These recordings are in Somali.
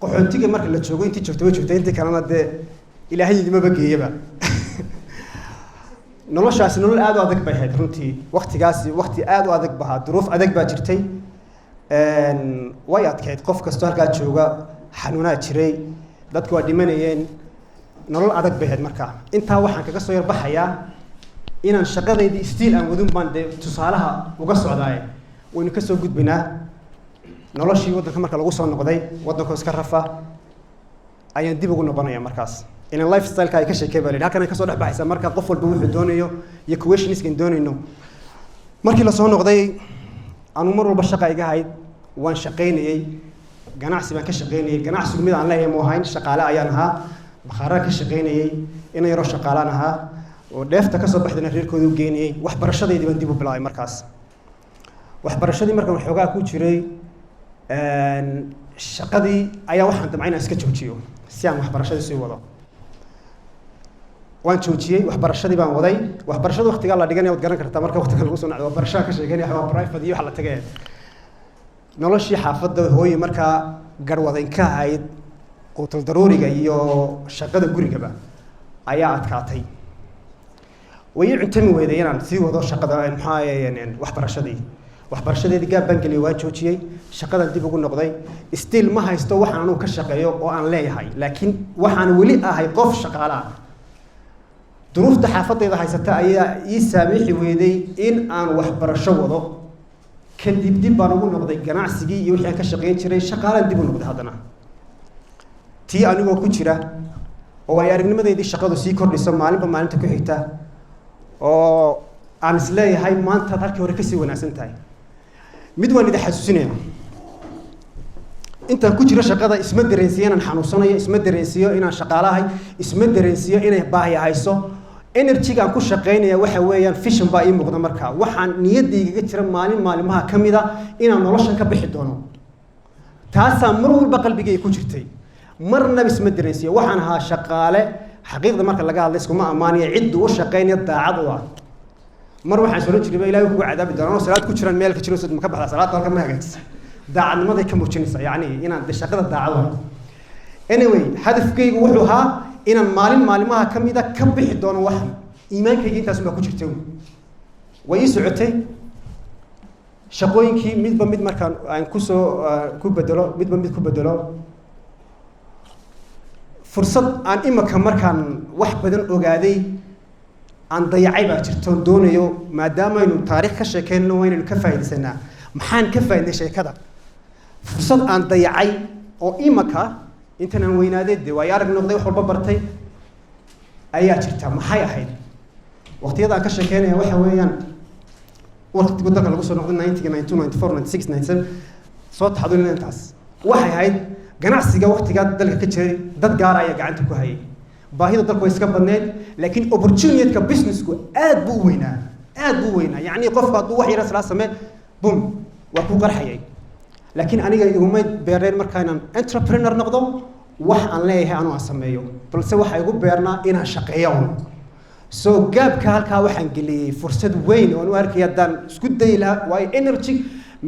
qaxootiga marka la joogo intii joogtay intii kalena dee ilaahay idima bageeyaba noloshaasi nolol aad u adag bay ahayd runtii waqtigaasi waqti aad u adag bahaa duruuf adag baa jirtay way adkayd qof kastoo halkaa jooga xanuunaa jiray dadku waa dhimanayeen nolol adag bay ahayd markaa intaa waxaan kaga soo yarbaxayaa inaan shaqadeydii stiil aan wadin baan dee tusaalaha uga socdaaye waynu ka soo gudbinaa noloshii waddanka marka lagu soo noqday waddankoo iska rafa ayaan dib ugu noqonaya markaas inaan lifestyle-ka ay ka sheekay baa halkan ay ka soo dhex baxaysaa marka qof walba wuxuu doonayo iyo questionskan doonayno markii la soo noqday anu mar walba shaqa iga hayd waan shaqaynayay ganacsi baan ka shaqaynayay ganacsigu mid aan leeyahay ma ahayn shaqaale ayaan ahaa bakhaarada ka shaqaynayay ina yaroo shaqaalaan ahaa oo dheefta ka soo baxdayna reerkooda u geynayay waxbarashadeydii baan dib u bilaabay markaas waxbarashadii markaan waxoogaa ku jiray shaqadii ayaa waxaan damcay inaan iska joojiyo si aan waxbarashadii sii wado waan joojiyey waxbarashadii baan waday waxbarashada waqtigaa la dhiganaya waad garan kartaa marka waqtiga lagu soo nacdo waxbarashada ka sheeganaya waa private iyo wax la tagay noloshii xaafadda hooye markaa garwadayn ka ahayd quutul daruuriga iyo shaqada gurigaba ayaa adkaatay way cuntami weyday inaan sii wado shaqada waxbarashadeedii gaab baan geliyay waan joojiyey shaqadan dib ugu noqday still ma haysto waxaan anugu ka shaqeeyo oo aan leeyahay laakiin waxaan weli ahay qof shaqaale ah duruufta xaafadayda haysata ayaa ii saamixi weyday in aan waxbarasho wado kadib dib baan ugu noqday ganacsigii iyo wixii aan ka shaqayn jiray shaqaalaan dib u noqday haddana tii anigoo ku jira oo ay aragnimadeedii shaqadu sii kordhiso maalinba maalinta ku xigta oo aan isleeyahay maantaad halkii hore kasii wanaagsan tahay mid waan idin xasuusinaya intaan ku jiro shaqada isma dareensiyo inaan xanuunsanayo isma dareensiyo inaan shaqaalahay isma dareensiyo inay baahi hayso energy-gaan ku shaqaynaya waxa weeyaan vision baa ii muuqda markaa waxaan niyaddaygaga jira maalimaha ka mid ah inaan noloshan ka bixi doono taasaa mar walba qalbigay ku jirtay marnaba isma dareensiyo waxaan ahaa shaqaale xaqiiqda marka laga hadlay iskuma ammaanaya ciddu u shaqaynaya daacad u ah mar waxaan soo jiray ilaahay ku cadaabi doonaa salaad ku jiraan meel ka jiro soo ma ka baxda salaad halka ma hagaajis daacadnimaday ka muujinaysa yacni inaan shaqada daacad ah anyway hadafkaygu wuxuu ahaa inaan maalimaha ka mid ah ka bixi doono wax iimaankayga intaas ma ku jirtay way ii socotay shaqooyinkii midba mid markaan aan ku bedelo fursad aan imaka markaan wax badan ogaaday aan dayacay baa jirto doonayo maadaama aynu taariikh ka sheekeyno waynaynu ka faa'iidaysanaa maxaan ka faa'iiday sheekada fursad aan dayacay oo imaka intaan aan weynaaday dee waayo arag noqday wax walba bartay ayaa jirta maxay ahayd waqtiyada aan ka sheekeynaya waxa weeyaan waqtiga dalka lagu soo noqday 1992 94 96 97 soo taxadulina intaas waxay ahayd ganacsiga waqtigaa dalka ka jiray dad gaar ayaa gacanta ku hayay baahida dalku way iska badneed laakiin opportunity-ka businessku aad buu u weynaa yacni qofka hadduu wax yara salaa samee bum waa ku qarxayay laakiin aniga iguma beereen markaa inaan entrepreneur noqdo wax aan leeyahay anuu aan sameeyo balse waxa igu beernaa inaan shaqeeyo soo gaabka halkaa waxaan geliyey fursad weyn oo aan u arkay haddaan isku dayi lahaa waayo energy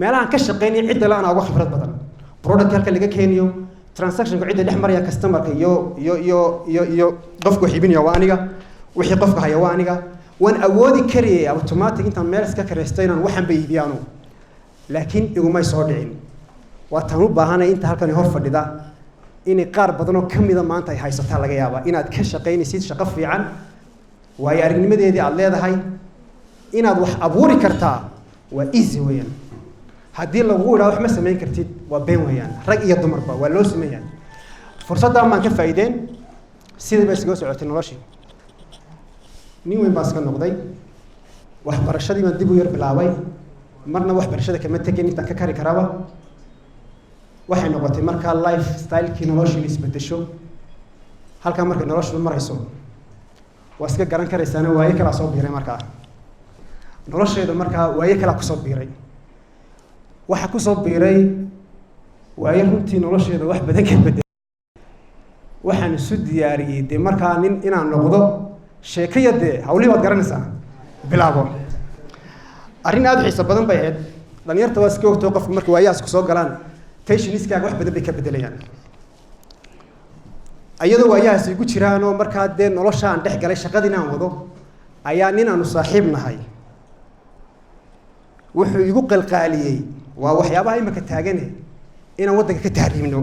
meelahaan ka shaqeynaya cidda la-aan uga khibrad badan product halka laga keeniyo transactionka cidda dhex maraya customerka iyo qofku xibinaya waa aniga wixii qofka haya waa aniga waan awoodi kariyay automatic intaan meel iska kareysto inaan waxaan bay iibiyaano laakiin igumay soo dhicin waa taan u baahanay inta halkan hor fadhida inay qaar badan oo ka mida maanta ay haysataa laga yaabaa inaad ka shaqaynaysid shaqo fiican waayo aragnimadeedii aad leedahay inaad wax abuuri kartaa waa easy weeyaan haddii lagu idhaa wax ma samayn kartid waa been weeyaan rag iyo dumarba waa loo sameeyaan fursaddan baan ka faa'iideen sidii bay iskaga socotay noloshii nin weyn baan iska noqday waxbarashadii baan dib u yar bilaabay marna waxbarashada kama tegin intaan ka kari karaaba waxay noqotay markaa life style-kii noloshii la isbedesho halkaa markay noloshu marayso waa iska garan karaysaana waaye kalaa soo biiray markaa nolosheeda markaa waaye kalaa kusoo biiray waxa kusoo biiray waaye runtii nolosheeda wax badan ka bedelay waxaan isu diyaariyey dee markaa nin inaan noqdo sheekaya dee hawlihii baad garanaysaa bilaabo arrin aada u xiiso badan bay ahayd dhalinyarta waa iska ogtoo qofku marka waayahaas ku soo galaan tensioniskaaga wax badan bay ka bedelayaan ayadoo waayahaas igu jiraan oo markaa dee nolosha aan dhex galay shaqadiina aan wado ayaa nin aanu saaxiib nahay wuxuu igu qalqaaliyey waa waxyaabaha imika taagane inaan waddanka ka tahriibno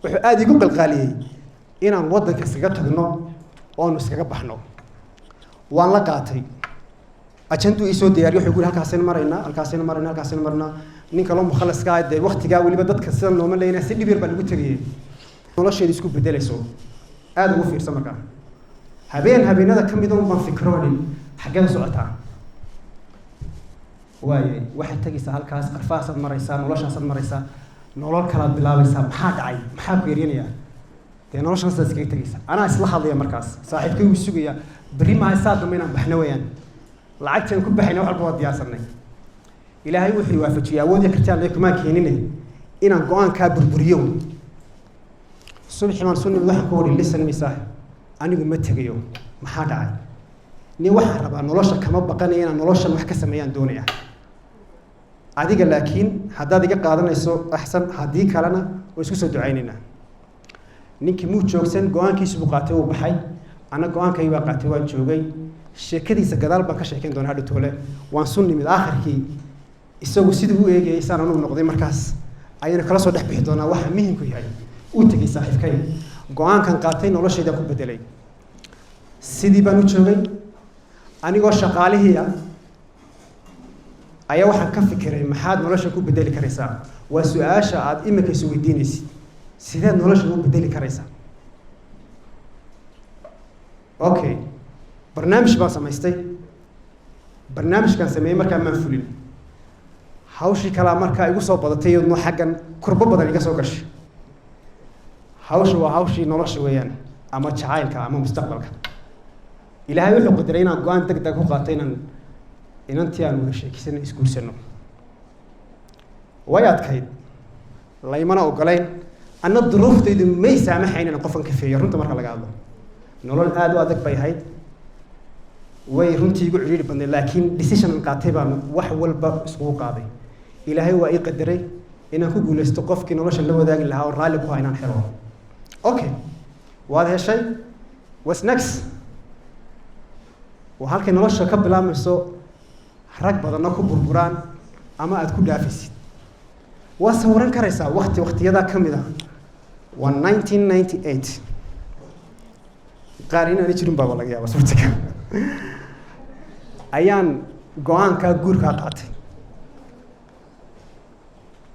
wuxuu aada igu qalqaaliyey inaan waddanka iskaga tagno oonu iskaga baxno waan la qaatay ajanduu ii soo diyaariy wuxuu gu yidhi halkaasaynu maraynaa ninka loo mukhalaska ah dee waktigaa weliba dadka sidan looma leynaya si dhib yar baa lagu tegayey nolosheeda isku bedelayso aada ugu fiirsan markaa habeenada ka mid un baan fikroonin xaggee u socotaa waaye waxaad tegaysaa halkaas qarfahaasaad maraysaa noloshaasaad maraysaa nolol kalaad bilaabaysaa maxaa dhacay maxaa ku yeryanayaa dee noloshan sidaad iskaga tegaysaa anaa isla hadlaya markaas saaxiibkay wuu sugaya berri maaha saa dambe inaan baxno weeyaan lacagtaan ku baxayna wax walba waa diyaarsanay ilaahay wuxuu waafajiyay awood iyo karti aan kumaan keenine inaan go-aankaa burburiyo subaxii baan soo nimid waxaan ku wari lisan misaa anigu ma tegayo maxaa dhacay nin waxaan rabaa nolosha kama baqanaya inaan noloshan wax ka sameeyaan doonaya adiga laakiin haddaad iga qaadanayso axsan haddii kalena waa isku soo ducaynaynaa ninkii muu joogsan go-aankiisu buu qaatay uu baxay ana go-aankay baa qaatay waan joogay sheekadiisa gadaal baan ka sheekayn doonaa hadhow toole waan su nimid aakhirkii isagu siduu u eegayay isaan anugu noqday markaas ayaynu kala soo dhex bixi doonaa waxa muhimku yahay uu tegay saaxiibkay go-aankan qaatay noloshayda ku bedelay sidii baan u joogay anigoo shaqaalihii ah ayaa waxaan ka fikiray maxaad nolosha ku bedeli karaysaa waa su-aasha aada imika isu weydiinaysid sideed nolosha u bedeli karaysaa okay barnaamij baan samaystay barnaamijkaan sameeyey markaa maan fulin hawshii kalaa markaa igu soo badatay iyadno xaggan kurbo badan iga soo gashay hawsha waa hawshii nolosha weeyaan ama jacaylka ama mustaqbalka ilaahay wuxuu qadaray inaan go-aan deg deg ku qaato inantii aan wada sheekisano isguursano way adkayd laymana ogolayn anna duruuftaydu may saamaxayn inaan qofkan ka feeyo runta marka laga hadlo nolol aada u adag bay ahayd way runtii igu cidhiidhi badnayd laakiin decision aan qaatay baan wax walba iskugu qaaday ilaahay waa ii qadaray inaan ku guulaysto qofkii nolosha la wadaagi lahaa oo raalli ku ha inaan xiro okay waad heshay what's next waa halkay nolosha ka bilaabmayso rag badanna ku burburaan ama aada ku dhaafisid waa sawiran karaysaa waktiyadaa ka mid ah waa 1998 qaar inaani jirin baaba laga yaaba suurtaga ayaan go-aankaa guurkaa qaatay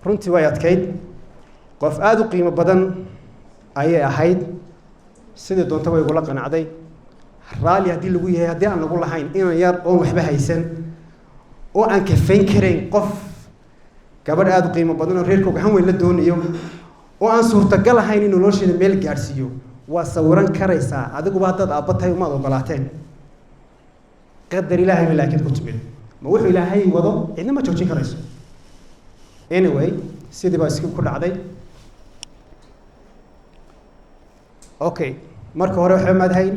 runtii way adkayd qof aada u qiimo badan ayay ahayd sidii doonta way igula qanacday raalli haddii lagu yahay haddii aan lagu lahayn inan yar oon waxba haysan oo aan kafayn karayn qof gabadh aada u qiimo badan oo reerkooga han weyn la doonayo oo aan suurtagal ahayn inuu nolosheeda meel gaadhsiiyo waa sawiran karaysaa adiguba haddaad aabba tahay umaad ogolaateen qadar ilaahay bay laakiin ku timid ma wuxuu ilaahay wado cidna ma joojin karayso anyway sidii baa iski ku dhacday okay marka hore waxba maad hayn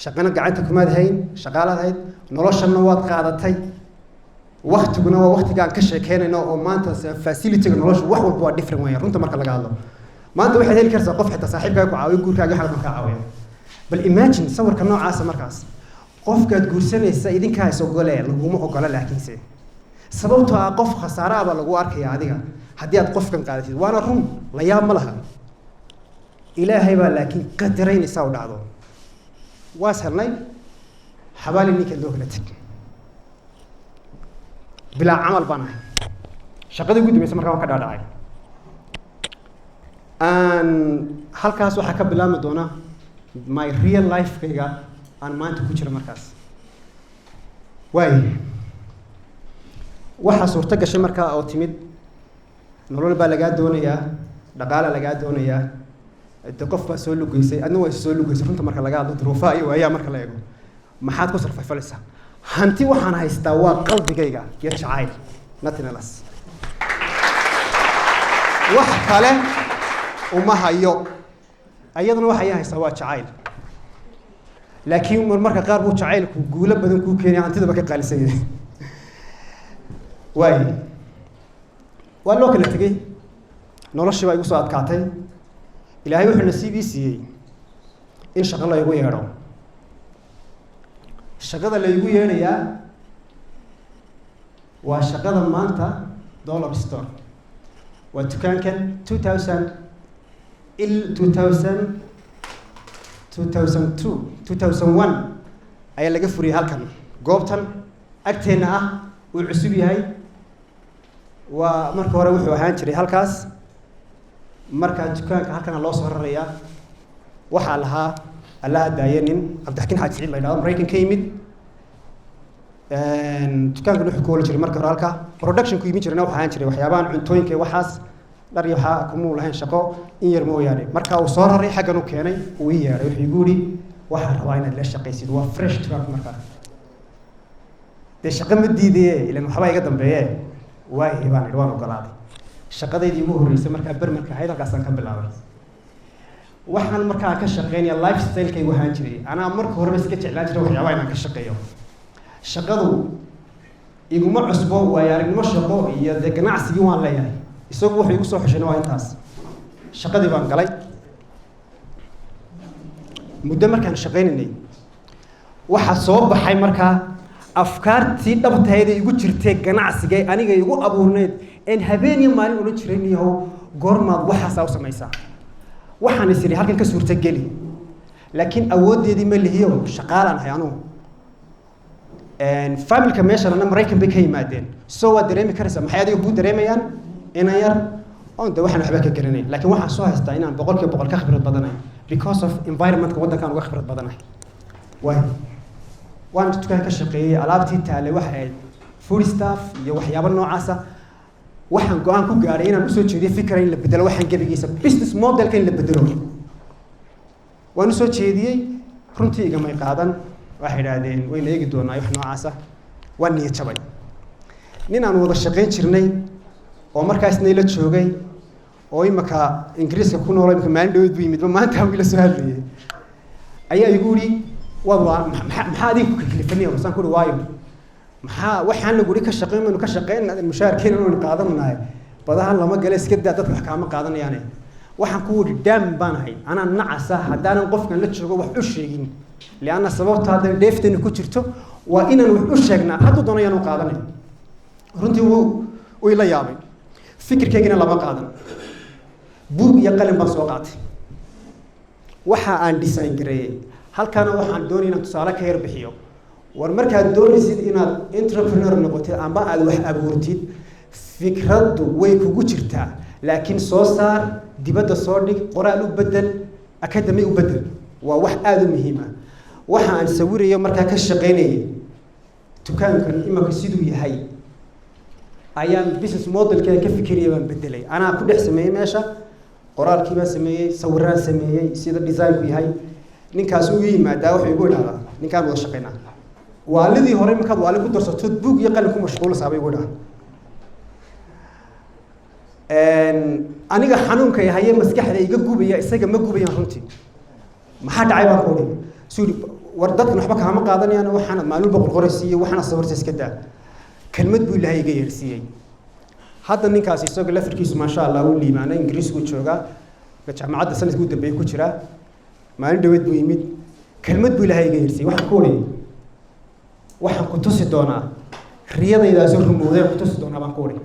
shaqana gacanta kumaad hayn shaqaalaad hayd noloshanna waad qaadatay waktiguna waa waktigaan ka sheekeynayno oo maanta facilityga nolosha wax walba waa different weeyaan runta marka laga hadlo maanta waxaad heli kartaa qof xitaa saaxiibkaaga ku caawiyo guurkaaga xalkan kaa caawiya bal imagine sawirka noocaasa markaas qofkaad guursanaysa idinkaa is ogole laguma ogola laakiinse sababtoo ah qof khasaare ah baa lagu arkaya adiga haddii aad qofkan qaadatid waana run la yaab ma laha ilaahay baa laakiin qadaraynaysaa u dhacdo waas helnay xabaali ninkan loo kala teg bilaa camal baan ahay shaqadii ugu dambaysa markaa waan ka dhaadhacay halkaas waxaa ka bilaabmi doona my real life-kayga aan maanta ku jira markaas waay waxaa suurto gashay markaa oo timid nolol baa lagaa doonayaa dhaqaala lagaa doonayaa de qof baa soo lugeysay adna waa soo lugeysay runta marka laga hadlo duruufaha iyo waayaa marka la eego maxaad ku sarfayfalaysaa hanti waxaan haystaa waa qalbigayga iyo jacayl nothing else wax kale uma hayo ayaduna waxay haystaa waa jacayl laakiin marmarka qaar buu jacaylku guulo badan kuu keenaya hantidaba ka qaalisan yahay waay waa loo kala tegey noloshii baa igu soo adkaatay ilaahay wuxuu nasiib ii siiyey in shaqo laygu yeedho shaqada laygu yeedhayaa waa shaqada maanta dollar store waa dukaankan 2001 ayaa laga furiyay halkan goobtan agteena ah uu cusub yahay waa marka hore wuxuu ahaan jiray halkaas marka dukaanka halkan loo soo rarayaa waxa lahaa Allah daayanin Cabdixakiin Xaaji Ciid la yiraahdo Mareykan ka yimid dukaanka wuxuu ku wala jiray marka hore halka production ku yimid jirna waxa ahaan jiray waxyaabahan cuntooyinka waxaas dhar iyo waxa kuma lahayn shaqo in yar mooyaane marka uu soo raray xaggan u keenay uu yeeray wuxuu igu yiri waxa rabaa inaad la shaqaysid waa fresh truck marka de shaqo ma diidee ilaan waxba iga dambeeyay waa heebaan waan ogolaaday shaqadeedii ugu horeysay marka barmarka hay'ad halkaas ka bilaabay waxaan markaa ka shaqeynaya lifestyle-kay waxaan jiray anaa marka hore iska jeclaan jiray waxyaabaha inaan ka shaqeeyo shaqadu iguma cusbo waa aragnimo shaqo iyo de ganacsigii waan leeyahay isagu wuxuu igu soo xushay waa intaas shaqadii baan galay muddo markaan shaqeynay waxa soo baxay markaa afkaartii dhabtaayda igu jirtay ganacsiga aniga igu abuurneed in habeen iyo maalin ula jirayniyo goormaad waxaas u samaysaa waxaan isiri halkan ka suurta gali laakiin awoodeedii ma lihiyo shaqaalan hay anu familka meeshana Mareykan bay ka yimaadeen soo waa dareemi karaysa maxay adiga ku dareemayaan inaan yar oo de waxaan waxba ka garanay laakiin waxaan soo haystaa inaan boqolkiiba boqol ka khibrad badanahay because of environment-ka waddankan uga khibrad badanahay waan dukaan ka shaqeeyay alaabtii taale waxay food staff iyo waxyaabo noocaas ah waxaan go'aan ku gaaray inaan soo jeediyo fikir in la bedelo waxaan gabigiisa business model-ka in la bedelo waan soo jeediyay runtii iga may qaadan waxay yiraahdeen wayna eegi doonaa wax noocaas ah waan niyad jabay nin aan wada shaqeyn jirnay oo markaasna ila joogay oo imaka Ingiriiska ku nool imaka maalin dhoweed buu yimid maanta aan ila soo hadlayay ayaa igu yiri maxaa adiga ku kalifaniyo waxaan ku waayo maxaa waxaan lagu ka shaqeeyno ka shaqeyn mushaarkeena oo qaadanahay badahan lama galay iska daa dadka wax kaama qaadanayaan waxaan ku wadi dam baan ahay ana nacasa hadaan qofkan la joogo wax u sheegin liana sababta hada dheefteena ku jirto waa inaan wax u sheegnaa haduu doonayaan u qaadanay runtii uu ila yaabay fikirkeena lama qaadan buug iyo qalin baan soo qaatay waxa aan design gareeyay halkaana waxaan doonayaa inaan tusaale ka yar bixiyo war markaad doonaysid inaad entrepreneur noqotid ama aad wax abuurtid fikradu way kugu jirtaa laakiin soo saar dibadda soo dhig qoraal u bedel academy u bedel waa wax aad u muhiim ah waxa aan sawirayo markaa ka shaqeynayay dukaankan imaka siduu yahay ayaan business model-ka ka fikiriyay baan bedelay anaa ku dhex sameeyay meesha qoraalkii baan sameeyay sawiraan sameeyay sida design-ku yahay ninkaas uu yimaadaa wuxuu igu yiraahdaa ninkaan wada shaqeynaa waalidii hore markaad waalid ku darsato buug iyo qalin ku mashquul saabay igu yiraahdaa aniga xanuunka yahay maskaxda iga gubaya isaga ma gubayan runtii maxaa dhacay baan ku oday suudi war dadkan waxba kaama qaadanayaan waxaan maalin boqol qoraysiyo waxaan sawirta iska daa kalmad buu ilaahay iga yeersiiyay hadda ninkaas isaga lafirkiisu ma sha Allah uu liimaanay Ingiriisku jooga jaamacadda sanadkii u dambeeyay ku jira maalin dhaweed buu yimid kalmad buu ilaahay iga yeersiiyay waxaan ku oday waxaan ku tusi doonaa riyadayda soo rumowday ku tusi doonaa baan ku oday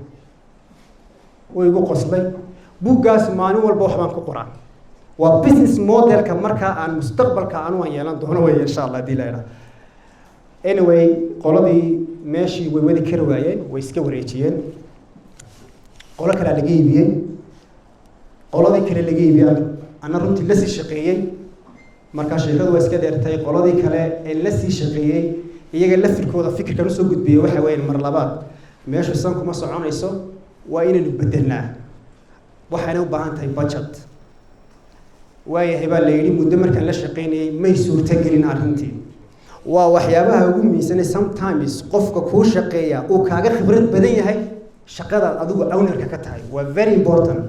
way igu qoslay buuggaas maalin walba wax baan ku qoraa waa business model-ka marka aan mustaqbalka aan u yeelan doono way insha Allah diilayna anyway qoladii meeshii way wadi kar waayeen way iska wareejiyeen qolo kale laga iibiyay qoladii kale laga iibiyay ana runtii la sii shaqeeyay marka shaqadu waa iska dheertay qoladii kale ee la sii shaqeeyay iyaga lafirkooda fikirkan soo gudbiyay waxa weeyaan mar labaad meesha san kuma soconayso waa inaynu bedelnaa waxaana u baahan tahay budget waayahay baa la yidhi muddo markaan la shaqeynayay may suurtagelin arrintii waa waxyaabaha ugu miisanay sometimes qofka kuu shaqeeya uu kaaga khibrad badan yahay shaqadaad adigu ownerka ka tahay waa very important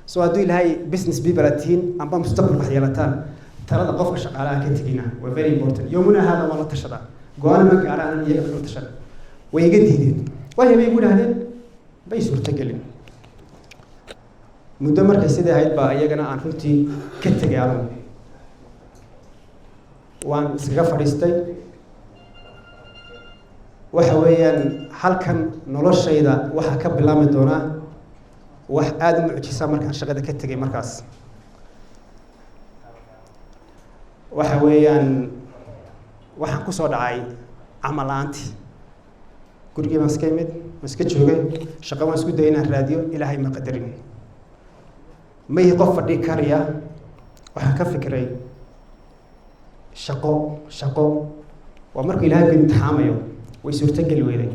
so hadduu ilaahay business people aad tihiin amba mustaqbal wax yeelataan talada qofka shaqaalaha ka tegina waa very important yowmuna hada waa la tashadaa go-aan ma gaaraan iyaga la tashada way iga diideen waayahay bay igu dhahdeen bay suurtagelin muddo markay sidii ahayd baa iyagana aan runtii ka tegay anigu waan iskaga fadhiistay waxa weeyaan halkan noloshayda waxaa ka bilaami doonaa wax aada u mucjisa markaan shaqada ka tegay markaas waxa weeyaan waxaan kusoo dhacay camal la'aantii gurigii baan iska imid waan iska joogay shaqo waan isku dayay inaan raadiyo ilaahay ma qadarin ma ihi qof fadhi kariya waxaan ka fikiray shaqo waa markuu ilaahay ku imtixaamayo way suurtogeli weyday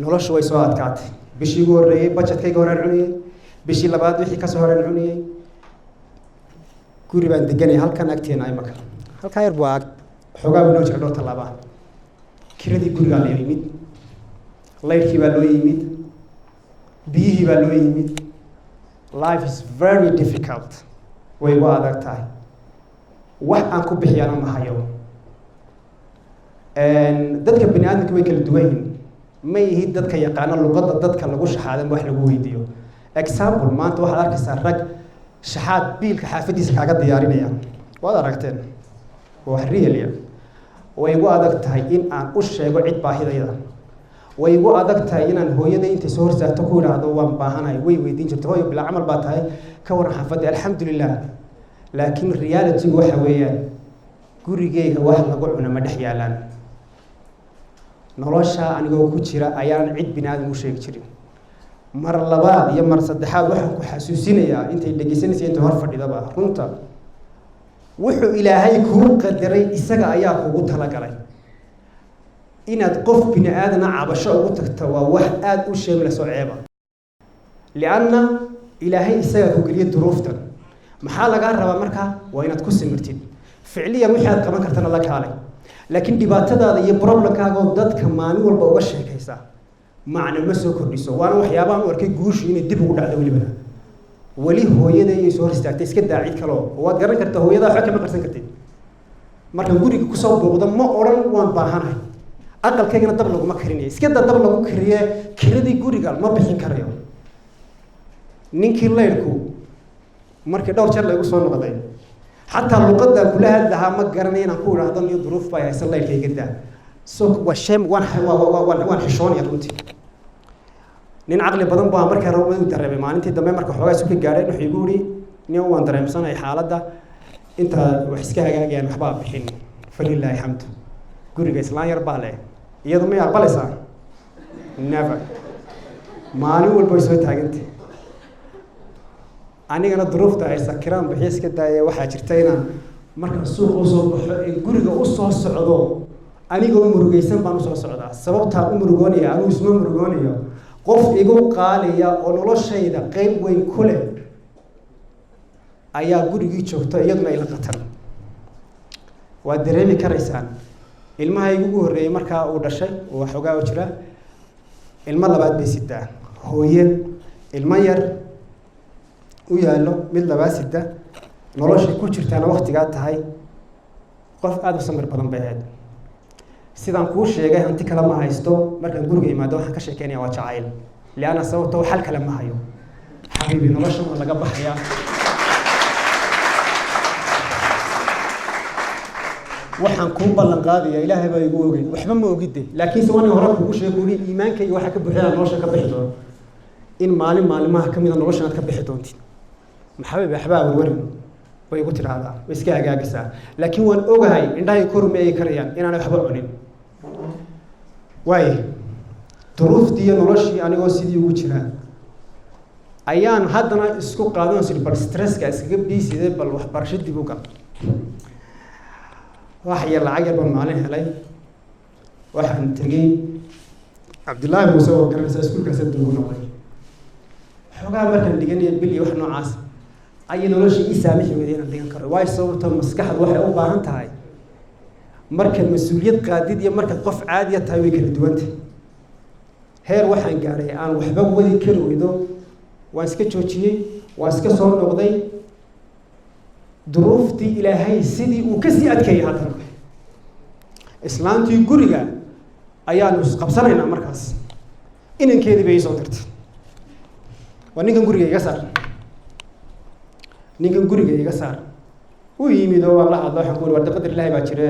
noloshu way soo adkaatay bishii ugu horreeyey budgetkayga horaan cuniyey bishii labaad wixii kasoo horaan cuniyey guri baan deganay halkan agteena imaka halkaa yar baa xoogaa inoo jira dhowr tallaaba kiradii gurigaa la yimid laydhkii baa loo yimid biyihii baa loo yimid life is very difficult way ugu adag tahay wax aan ku bixiyana ma hayo dadka bani aadamka way kala duwan yihiin ma yihi dadka yaqaano luqadda dadka lagu shaxaadan wax lagu weydiiyo example maanta waxaad arkaysaa rag shaxaad biilka xaafadiisa kaaga diyaarinaya waad aragteen wax real way igu adag tahay in aan u sheego cid baahidayda way igu adag tahay inaan hooyada intay soo horsaarto ku idhaahdo waan baahanahay way weydiin jirta hooyo bilaa camal baa tahay ka waran xaafadda alxamdulilah laakiin realitygu waxa weeyaan gurigeyga wax lagu cuno ma dhex yaalaan nolosha anigoo ku jira ayaan cid bini aadam u sheegi jirin mar labaad iyo mar saddexaad waxaan ku xasuusinayaa intay dhegeysanaysa inta hor fadhidaba runta wuxuu ilaahay kuu qadaray isaga ayaa kugu talagalay inaad qof bini aadana cabasho ugu tagta waa wax aada u sheeglayso ceeba lianna ilaahay isaga ku geliya duruuftan maxaa lagaa rabaa markaa waa inaad ku simirtid ficliyan wixii aad qaban kartana la kaalay laakiin dhibaatadaada iyo problemkaaga dadka maalin walba uga sheekaysa macna ma soo kordhiso waana waxyaabahan u arkay guushu inay dib ugu dhacdo welibana weli hooyada iyo soo hor istaagtay iska daa cid kale oo waad garan kartaa hooyada waxba kama qarsan kartid markaan guriga kusoo booqdo ma odhan waan baahanahay aqalkaygana dab laguma karinayo iska daa dab lagu kariye kiradii guriga ma bixin karayo ninkii laydhku markii dhowr jeer laygu soo noqday xataa luqadaan kula hadlahaa ma garanay inaan ku idhaahdo iyo duruuf baa haysan laydhkayga daa so waa shame waan xishoonaya runtii nin caqli badan baa markaa rabay u dareemay maalintii dambe marka xoogaa isu ka gaadhay wuxuu igu yidhi nin waan dareemsanahay xaaladda inta wax iska hagaagayaan waxbaa bixin falilaahi xamdu guriga islaan yar baa leh iyadu may aqbalaysaa never maalin walba way soo taagantay anigana duruufta haysa kiraan bixiya iska daaya waxaa jirta inaan markaan suuqa usoo baxo ee guriga usoo socdo anigoo murugaysan baan usoo socdaa sababtaa u murugoonaya anigu isma murugoonayo qof igu qaaliya oo noloshayda qeyb weyn ku leh ayaa gurigii joogta iyaduna ila qatan waad dareemi karaysaan ilmahaygu ugu horreeyey markaa uu dhashay oo waxoogaa u jira ilmo labaad bay sidaa hooye ilmo yar u yaallo mid labaad sida noloshay ku jirtaana waktigaa tahay qof aada u samir badan bay ahayd sidaan kuu sheegay hanti kale ma haysto markaan guriga imaado waxaan ka sheekeynaya waa jacayl lianna sababtoo xal kale ma hayo xabiibi nolosha waa laga baxayaa waxaan kuu ballan qaadaya ilaahay baa igu ogey waxba ma ogide laakiinse waan hore kugu sheego uri iimaankayga waxaa ka buuxinaa nolosha ka bixi doono in maalin maalimaha ka mida noloshan aad ka bixi doontid maxabiib waxbaa warwarin way igu tidhaahdaa way iska hagaagaysaa laakiin waan ogahay indhahay kor ma eegi karayaan inaanay waxba cunin waaye duruuftii iyo noloshii anigoo sidii ugu jiraa ayaan haddana isku qaadan sir bal stresska iskaga biisiday bal waxbarasho dib u gal wax yar lacag yar baan maalin helay waxaan tegey cabdillaahi muuse oo garanaysa iskuulkaasa duugu noqday xoogaa markaan dhiganaya bil iyo wax noocaas ayay noloshii ii saamixi weyday inaan dhigan karo waayo sababtoo maskaxdu waxay u baahan tahay markaad mas-uuliyad qaadid iyo markaad qof caadiya tahay way kala duwanta heer waxaan gaadhay aan waxba wadi kari weydo waan iska joojiyey waan iska soo noqday duruuftii ilaahay sidii uu kasii adkeeyay haddana islaantii guriga ayaanu isqabsanaynaa markaas inankeedii bay ii soo dirtay waa ninkan guriga iga saar ninkan guriga iga saar uu yimid oo la hadlo waxaan ku wada qadar ilaahay baa jira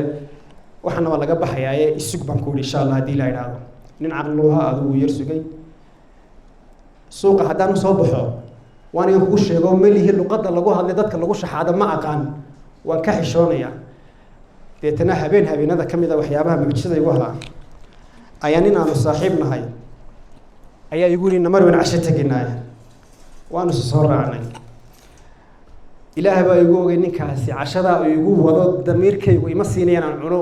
waxana waa laga baxayaa isug baan ku insha Allah hadii la yiraahdo nin aqluha adigu yar sugay suuqa hadaan soo baxo waan igu ku sheego meelihi luqada lagu hadlay dadka lagu shaxaado ma aqaan waan ka xishoonaya deetana habeenada kamida waxyaabaha muujisada igu haa ayaan in aanu saaxiib nahay ayaa igu yiri namar weyn casho taginay waanu soo raacnay ilaahay baa igu ogay ninkaasi cashada igu wado damiirkaygu ima siinayaan aan cuno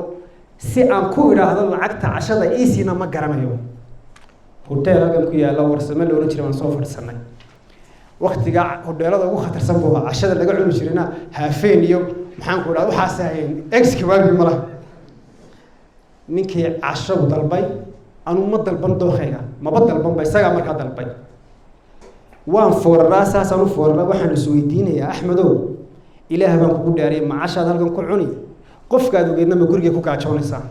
si aan ku iraahdo lacagta cashada iisina ma garanayo hoteelkan ku yaala warsame loo oran jiray waan soo fadhisanay waqtiga hoteelada ugu khatarsan buu cashada laga cuni jirina haafeen iyo maxaan ku iraahdo waxa saayeen ex-kawaagi mala ninkii casho dalbay anu ma dalban dookhayga ma dalban ba isaga marka dalbay waan foorraas aanu foorra waxaan is weydiinayaa Axmedow ilaahay baan kugu dhaariyay ma cashaad halkan ku cuni qofkaad ogeedna ma guriga ku kaajoonaysaa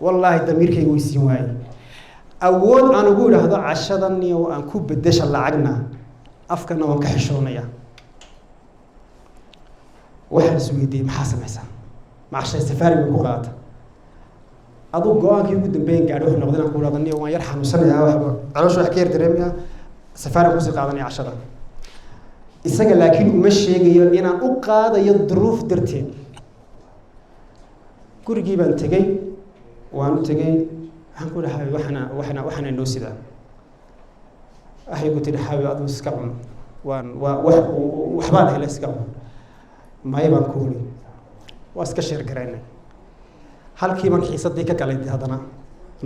wallahi damiirkaygu weysiin waayay awood aan ugu iraahdo cashadan iyo aan ku bedesha lacagna afkana waan ka xishoonayaa waxaan is weydiiyay maxaa samaysaa macashay safari ku qaata aduu go'aankii ugu dambeeyay gaadho wax noqdeen ku iraahdo niyo waan yar xanuunsanayaa waxba caloosha wax ka yar dareemaya safari ku sii qaadanaya cashada isaga laakiin uma sheegayo inaan u qaadayo duruuf darteed gurigii baan tagay waan tagay waxaan ku dhahay waxana noo sidaa ahay ku tiri xawi adu iska cun waan waxbaan helay iska cun may baan ku wari waa iska sheer garaynay halkii baan xiisadii ka galay hadana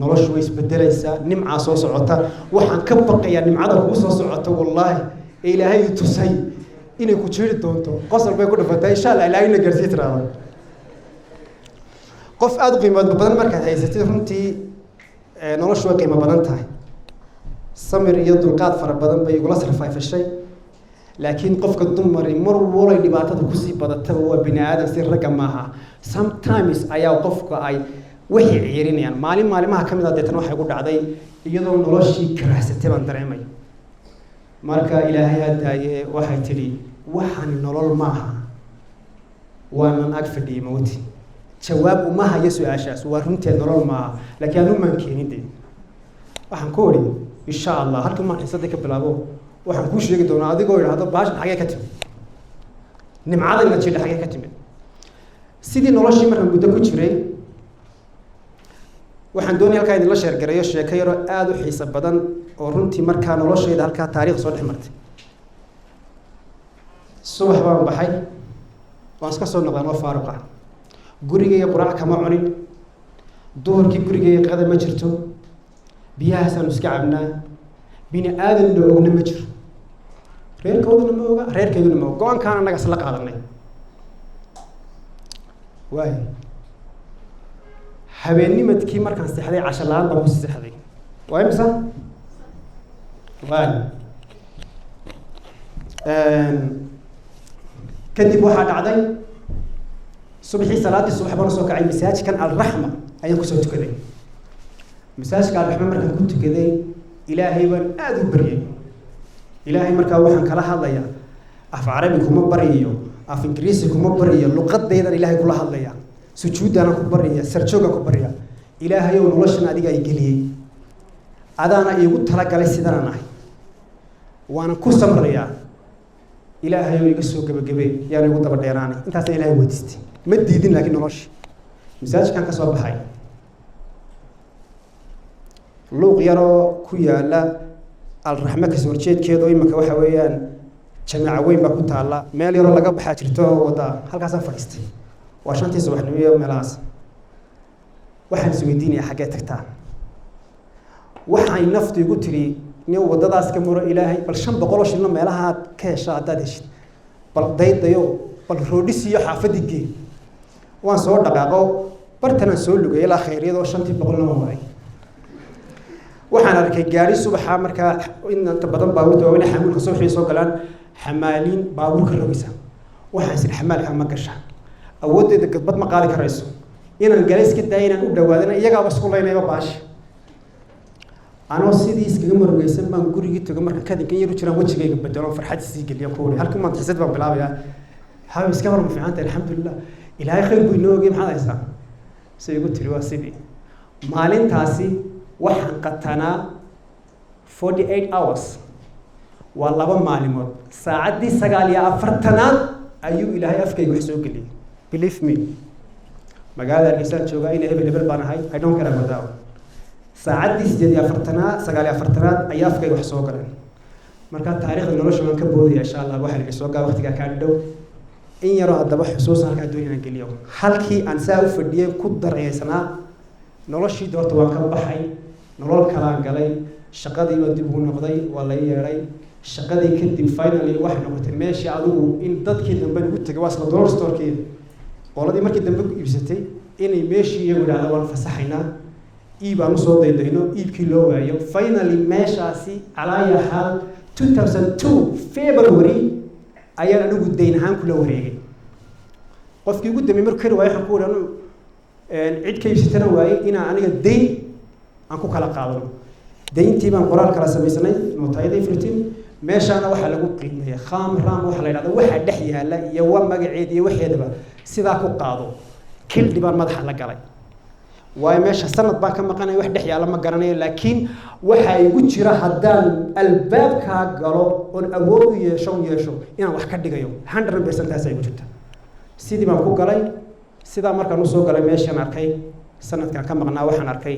noloshu way isbedelaysaa nimca soo socota waxaan ka baqayaa nimcada ku soo socota wallahi ilaahay tusay inay ku jiri doonto qosol bay ku dhafatay insha Allah ilaahay na gaarsiin tiraado qof aad qiimo badan marka haysatid runtii noloshu way qiimo badan tahay samir iyo dulqaad fara badan bay igula sarfaafashay laakiin qofka dumar mar walba dhibaatada ku sii badata waa bini aadam si raga maaha sometimes ayaa qofka ay waxay ciirinayaan maalimaha kamid ah deetan waxa ugu dhacday iyadoo noloshii karaasatay baan dareemay marka ilaahay hadaaye waxay tiri waxaan nolol maaha waan ag fadhiyay mawti jawaab uma hayo su'aashaas waa runtii nolol maaha laakiin aanu maan keenin waxaan ku wari insha Allah halka ma xiisadii ka bilaabo waxaan ku sheegi doonaa adigoo iraahdo baashan xagee ka timid nimcada la jilay xagee ka timid sidii noloshii markaan muddo ku jiray waxaan doonay halka idin la sheer gareeyo sheeko yar oo aad u xiiso badan oo runtii markaa noloshayda halka taariikh soo dhexmartay subax baan baxay waan iska soo noqday oo faaruq ah gurigayga quraac kama cunin duhurkii gurigayga qada ma jirto biyahaasaan iska cabnaa bini aadan la ogna ma jiro reerkooduna ma oga reerkayduna ma oga go-aankaan annaga isla qaadanay waay habeennimadkii markaan seexday casho la-aan baan ku seexday waa imisa waay kadib waxaa dhacday subaxii salaadii subax baan soo kacay masaajidkan alraxma ayaan kusoo tukaday masaajidka alraxma markaan ku tukaday ilaahay baan aad u baryay ilaahay markaa waxaan kala hadlayaa af carabi kuma baryayo af ingiriisi kuma baryayo luqadaydan ilaahay kula hadlaya sujuudana ku barya sarjooga ku barya ilaahay oo noloshan adiga ay geliyay adaana iigu tala galay sidaan ahay waana ku samrayaa ilaahay oo iga soo gabagabay yaan igu daba dheeraanay intaas ilaahay wadiistay ma diidin laakiin nolosh masaajidkan ka soo baxay luuq yaroo ku yaala alraxma ka soo horjeedkeedo imika waxa weeyaan jamaaca weyn baa ku taala meel yaroo laga baxaa jirto wada halkaasaan fadhiistay waa 5 subaxnimo iyo meelahaas waxaan is weydiinayaa xagee tagtaa waxay naftu igu tiri nin wadadaas ka maro ilaahay bal 500 shilin meelaha ka hesha hadaad heshid bal daydayo bal roodhisiyo xaafadigii waan soo dhaqaaqo bartana soo lugay ilaa khayriyado 500 lama waray waxaan arkay gaari subaxa markaa inta badan baabuurta waa inay xamuulka subaxii soo galaan xamaaliin baabuurka rogaysa waxaan si xamaalka ma gasha awoodeeda gadbad ma qaadi karayso inaan galayska daayinaan u dhawaadana iyagaaba isku leynayba baashi anoo sidiis kaga marugaysan baan gurigii tago marka kadinkan yar u jiraan wajigayga bedelo farxad sii geliya ku wari halkii maanta xisad baan bilaabayaa hayo iska war fiicanta alxamdulillah ilaahay khayr buu inoo ogey maxaad haysaa si igu tiri waa sidii maalintaasi waxaan qatanaa 48 hours waa 2 maalimood saacadii 49aad ayuu ilaahay afkayga wax soo geliyay believe me magaalada Hargeysa joogaa in hebel baan ahay I don't care about that saacadii 49aad ayaa afkayga wax soo galeen marka taariikhda nolosha waan ka boodaya insha Allah waxa laga soo gaa waqtiga ka dhow in yaro hadaba xusuus halka doonayaan geliyo halkii aan saa u fadhiyay ku dareysana noloshii doorta waan ka baxay nolol kala galay shaqadii waa dib u noqday waa la yeeray shaqadii kadib finally wax noqotay meeshii adigu in dadkii dambe ugu tagay waa isla dollar store-kii qoladii markii dambe ku iibsatay inay meeshii iyagu yiraahdo waan fasaxaynaa iibaan u soo daydayno iibkii loo waayo finally meeshaasi calaaya hal 2002 February ayaan anigu deyn ahaan kula wareegay qofkii ugu dambeeyay markii riwaayad waxaan ku waraano cid ka iibsatana waayay inaan aniga deyn aan ku kala qaadano deyntii baan qoraal kala samaysanay nootayadii firtiin meeshaana waxa lagu qiimeeyay kham ram waxa la yiraahdo waxa dhex yaala iyo waa magaceed iyo waxeedaba sidaa ku qaado kildhi baan madaxa la galay waay meesha sanad baan ka maqanay wax dhex yaala ma garanayo laakiin waxa igu jira haddaan albaabka galo oo awood u yeesho inaan wax ka dhigayo 100% taas ay igu jirta sidii baan ku galay sidaa markaan u soo galay meeshaan arkay sanadkan ka maqnaa waxaan arkay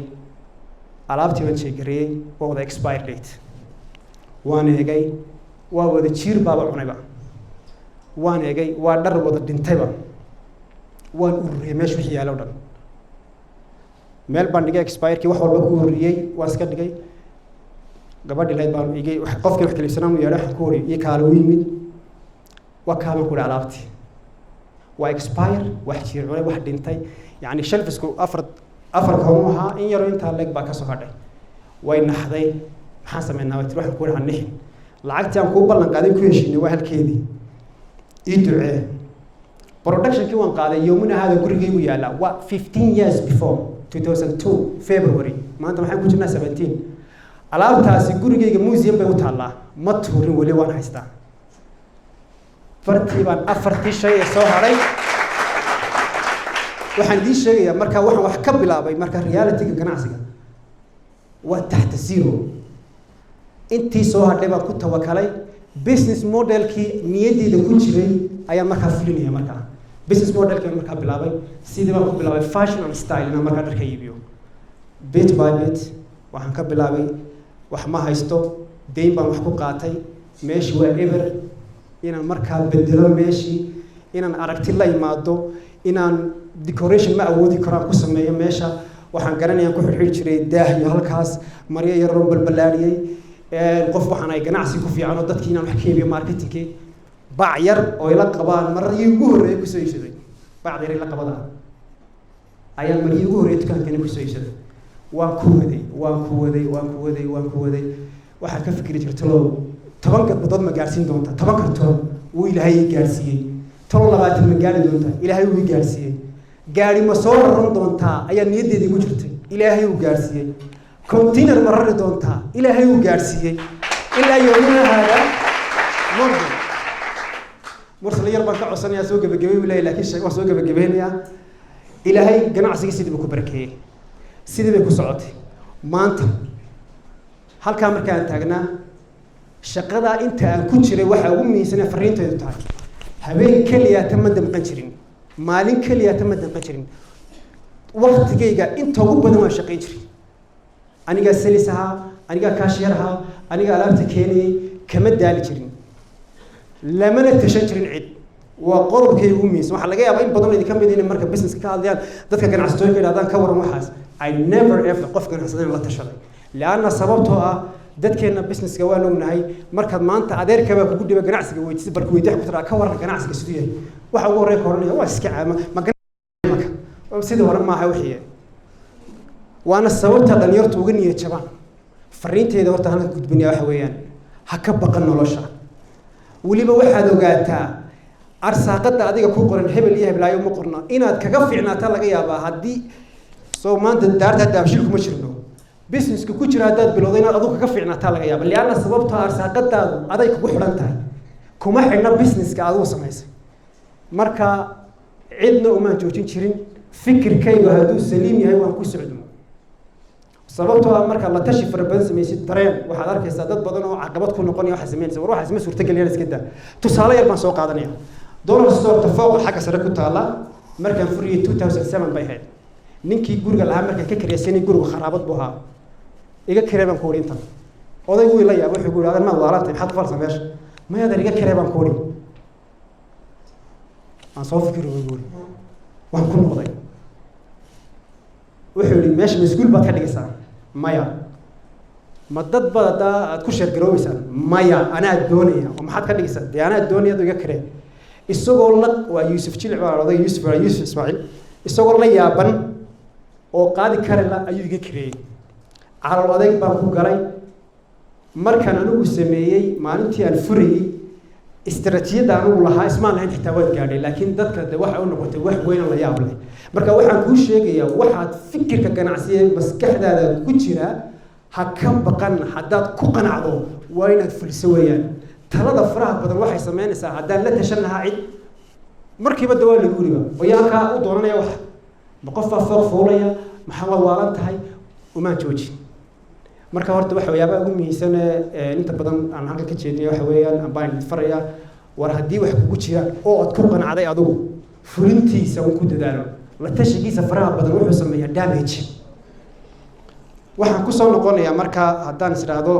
alaabtii waan sheegareeyay waa wada expire date waan eegay waa wada jiir baaba cunayba waan eegay waa dhar wada dhintayba waan ururiyay meesha wixii yaalo dhan meel baan dhigay expire-kii wax walba ku ururiyay waan iska dhigay gabadhi lahayd baan igay qofkii wax kaliibsanaan u yeedhay waxaan ku wariyay iyo kaala u yimid waa kaaban ku dhaca alaabtii waa expire wax jiir cunay wax dhintay yacni shelfisku afar koomo ahaa in yaro intaa leeg baa ka soo hadhay way naxday maxaan sameynaa waxaan ku dhahan nixin lacagtii aan kuu ballan qaaday ku heshiinay waa halkeedii ii ducee productionkii waan qaaday yowmina hada gurigaygu yaala waa 15 years before 2002 February maanta waxaan ku jirnaa 17 alaabtaasi gurigayga museum bay u taallaa ma tuurin weli waan haystaa fartii baan afartii shay ee soo haray waxaan idin sheegayaa marka waxaan wax ka bilaabay marka reality-ga ganacsiga waa taxta zero intii soo hadhay baan ku tawakalay business model-kii niyadeyda ku jiray ayaan markaa fulinaya markaa business model-kii markaa bilaabay sidii baan ku bilaabay fashion and style inaan markaa dharka iibiyo bit by bit waxaan ka bilaabay wax ma haysto deyn baan wax ku qaatay meeshii waa eber inaan markaa bedelo meeshii inaan aragti la imaado inaan decoration ma awoodi karaan ku sameeyo meesha waxaan garanayaan ku xirxir jiray daah iyo halkaas maryo yar oo balbalaariyay qof waxaan ay ganacsi ku fiican oo dadkii inaan wax ka iibiyo marketingkii bac yar oo ila qabaan maryo ugu horeeyay ku soo iibsaday bacda yar ila qabada ayaan maryo ugu horeeyay dukaankeena ku soo iibsaday waan ku waday waxaan ka fikiri jirtay 10 gabdhood ma gaarsiin doonta 10 kartoon uu ilaahay gaarsiiyay 20 ma gaari doonta ilaahay uu gaarsiiyay gaari ma soo raran doontaa ayaa niyadeeda igu jirtay ilaahay uu gaarsiiyay container ma rari doontaa ilaahay uu gaarsiiyay ilaa yoomina hada mursal yar baan ka codsanayaa soo gabagabay ilaahay laakiin shay waan soo gabagabaynayaa ilaahay ganacsiga sidii ku barakeeyay sidii bay ku socotay maanta halkaa markaan taagnaa shaqada inta aan ku jiray waxa ugu miisan fariinteedu tahay habeen kaliya ma damqan jirin maalin kaliya ma damqan jirin waqtigayga inta ugu badan waan shaqayn jiray aniga salisaha aniga kaashiyaraha aniga alaabta keenay kama daali jirin lamana tashan jirin cid waa qodobkay ugu miisan waxa laga yaabaa in badan idin kamid in marka business ka hadlayaan dadka ganacsatada ka yiraahdaan ka waran waxaas I never ever qof ganacsatada la tashaday laana sababtoo ah dadkeena businesska waan ognahay markaad maanta adeerkaba kugu dhiba ganacsiga weydiisay barku weydiix ku taraa ka waran ganacsiga sidoo yahay waxa ugu horeeya koranaya waa iska caama ma ganacsiga sidoo hore ma aha wixii waana sababta dhalinyartu uga niyad jabaan fariinteeda horta halka gudbinaya waxa weeyaan ha ka baqan nolosha waliba waxaad ogaataa arsaaqada adiga ku qoran hebel iyo heblaayo ma qorna inaad kaga fiicnaata laga yaabaa haddii soo maanta daarta daabshil kuma jirno business ku jira hadaad bilowday inaad adigu kaga fiicnaataa laga yaabo liana sababtoo arsaaqadaadu aday kugu xidhan tahay kuma xidhna businesska adigu samaysay marka cidna uma joojin jirin fikirkayga hadduu saliim yahay waan ku socdo sababtoo marka la tashi farabadan sameeyay dareen waxaad arkaysaa dad badan oo caqabad ku noqonaya waxa sameynaysa war waxa isma suurtageliyaan iska daa tusaale yar baan soo qaadanaya dollar store tafooq xagga sare ku taala markaan furiyay 2007 bay ahayd ninkii guriga lahaa markaan ka kireysanay guriga kharaabad buu ahaa iga kireeban ku orinta odaygu ila yaabo wuxuu ku yiraahdaa ma waalantay maxaad farsa meesha ma yaad iga kireeban ku orin aan soo fikiray waan ku noqday wuxuu yiri meesha mas'uul baad ka dhigaysaa maya ma dad baad aad ku sheer garoobeysaa maya anaa doonaya oo maxaad ka dhigaysaa de anaa doonaya iga kiree isagoo la waa Yusuf Jilc baa oday Yusuf Ismaaciil isagoo la yaaban oo qaadi kara la ayuu iga kireeyay عرض أديك بانكو قري مركان أنو سميي مالنتي الفري استراتيجية دانو لها اسمها لهن حتوات قاري لكن ذاتك واحد أنو قلت واحد وين الله يابله مركا واحد كوش شيء واحد فكر كجناعسية بس كحدا كوتشرا هكم بقن حداد كوقن عضو وين الفلسوية ترى ضفرها بدل واحد سمعني ساعة دان لا تشنها عيد مركب الدوال اللي يقولي وياك ودورنا يا واحد بقفة فوق فورية محمد وارنتهاي وما توجي marka horta waxa yaaba ugu miisan inta badan aan halka ka jeediyay waxa weeyaan aan baan faraya war hadii wax kugu jira oo aad ku qanacday adigu fulintiisa uu ku dadaalo la tashigiisa faraha badan wuxuu sameeyaa damage waxaan ku soo noqonayaa marka hadaan isiraado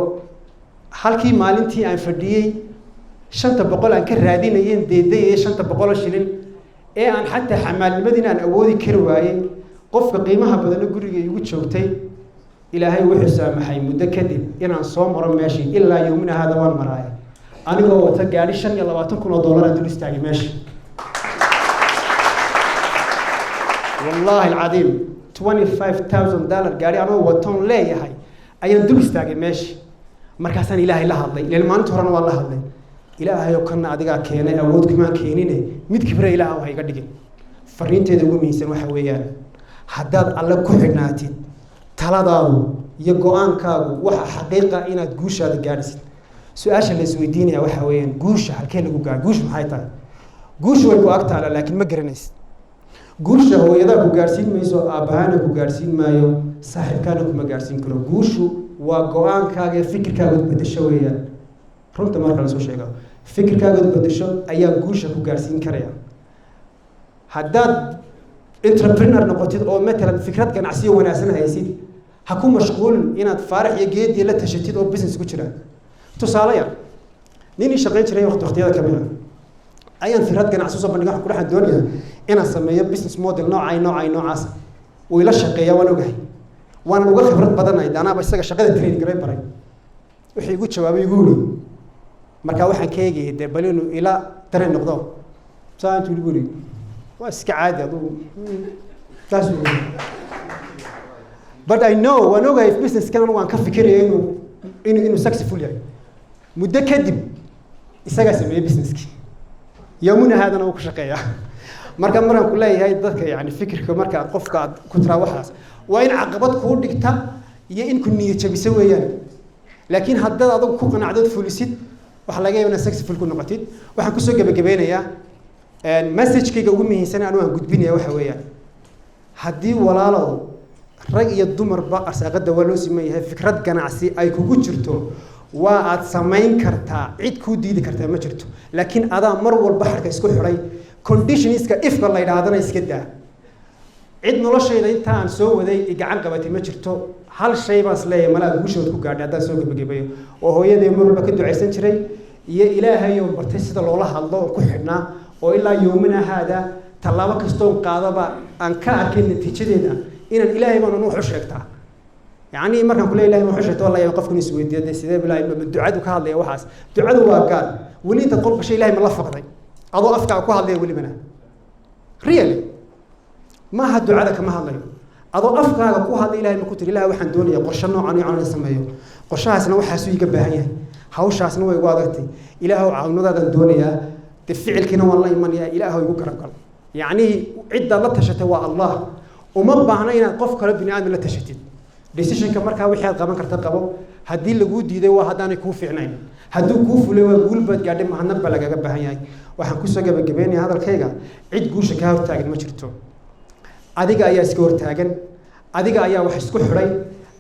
halkii maalintii aan fadhiyay 500 aan ka raadinayeen deeday 500 shilin ee aan xataa xamaalnimadina aan awoodi kari waayay qofka qiimaha badan guriga igu joogtay إلهي وحسام حي مدكدب إن صومر ماشي إلا يومنا هذا وان مراي أنا هو تجاري شن يلا واتنكون $1 دولستاعي ماشي والله العظيم $25,000 قاري أنا هو تون ليه هاي أيام دولستاعي ماشي مركزان إلهي لا هذي للما أنت هرنا والله هذي إلهي يكون عديقة كينة أود كمان كينينه ميت كبر إلهي وهاي قديك فرنت هذا ميسن وحويان حداد الله كحناتي taladaadu iyo go'aankaagu waxa xaqiiqa inaad guushaada gaarsiin su'aasha la isweydiinaya waxa weeyaan guusha halkee lagu gaar guush maxay tahay guush way ku agtaala laakiin ma garanaysid guusha hooyada ku gaarsiin mayso aabahana ku gaarsiin maayo saaxiibkana kuma gaarsiin karo guushu waa go'aankaaga iyo fikirkaaga bedesho weeyaan runta marka la soo sheego fikirkaaga bedesho ayaa guusha ku gaarsiin karaya haddaad entrepreneur noqotid oo مثلا fikrad ganacsiyo wanaagsan haysid ha ku mashquul inaad faarax iyo geedii la tashatid oo business ku jira tusaale yar nin shaqeyn jiray waqtiyada kamida ayaan fikrad ganacsi soo bandhigay wax ku dhaxan doonaya inaan sameeyo business model noocaas oo ila shaqeeya waan ogahay waan uga khibrad badanahay daanaba isaga shaqada training garay baray wixii igu jawaabay igu yiri marka waxaan ka eegay de balinu ila dareen noqdo saantu igu yiri واسك عادي أدو but I know وأنا في business كمان وأنا كفكر إنه successful يعني مدة كدب يسقى سمي business كي يومنا هذا أنا وكشقيا مرة كلها هاي ذاتك يعني فكر كمرة قف قاعد كترة وحاس وإن عقبات كود دكتا ين كنية شو بيسوي يعني لكن هذا أدو كوكنا عدد فلوسيد وحلاقي أنا successful كنا قتيد وحنكسر جبنا يا المسج كي جوّمي هنسنا أنا قد بيني وحويا هدي ولا لا رأي الدمر بقى سأقد ولوس ما هي فكرة جناعسي أي كوجرتو وأتسمين كرتا عيد كودي ذكرتها ما جرتو لكن هذا مر والبحر كيسكون حري conditions كإفق الله إذا هذا يسكده عيد نلاش إذا أنت عن سو وذي يجعل قبتي ما جرتو هل شيء بس لا ملا وشو تكون قاعد هذا سوق بجيبه وهو يدي مر بكدو عيسن شري يا إلهي يوم برتسد الله الله كحنا وإلا يومنا هذا تلاوة كستون قاضبة أن كأكل نتيجة إن الإله ما نروح شكتها يعني مرة كل إله ما حشته والله يوقفكم يسوي دي سيدا بلا الدعاء وكهذا يا وحاس دعاء وقال ولي تقول بشيء إله من لفق ذي أضو أفكع وكهذا ولي منه ريالي ما هالدعاء كما هذا أضو أفكع وكهذا إله ما كنت إله وحن دوني قرشنا عن السمايو قرشها سنة وحاسوي جبهية هاوش سنة ويقعدتي إله عونو ذا الدنيا تفعل كنا والله من يا إله يقول رجال يعني عدة لا تشتوى الله وما بعنا إن قف كلام بني آدم لا تشتت decisionka markaa wixii aad qaban karta qabo haddii lagu diiday waa haddaanay kuu fiicnayn hadduu kuu fulay waa guul baad gaadhay mahadnaq baa lagaga baahan yahay waxaan kusoo gabagabeynayaa hadalkayga cid guusha kaa hortaagan ma jirto adiga ayaa iska hortaagan adiga ayaa wax isku xidhay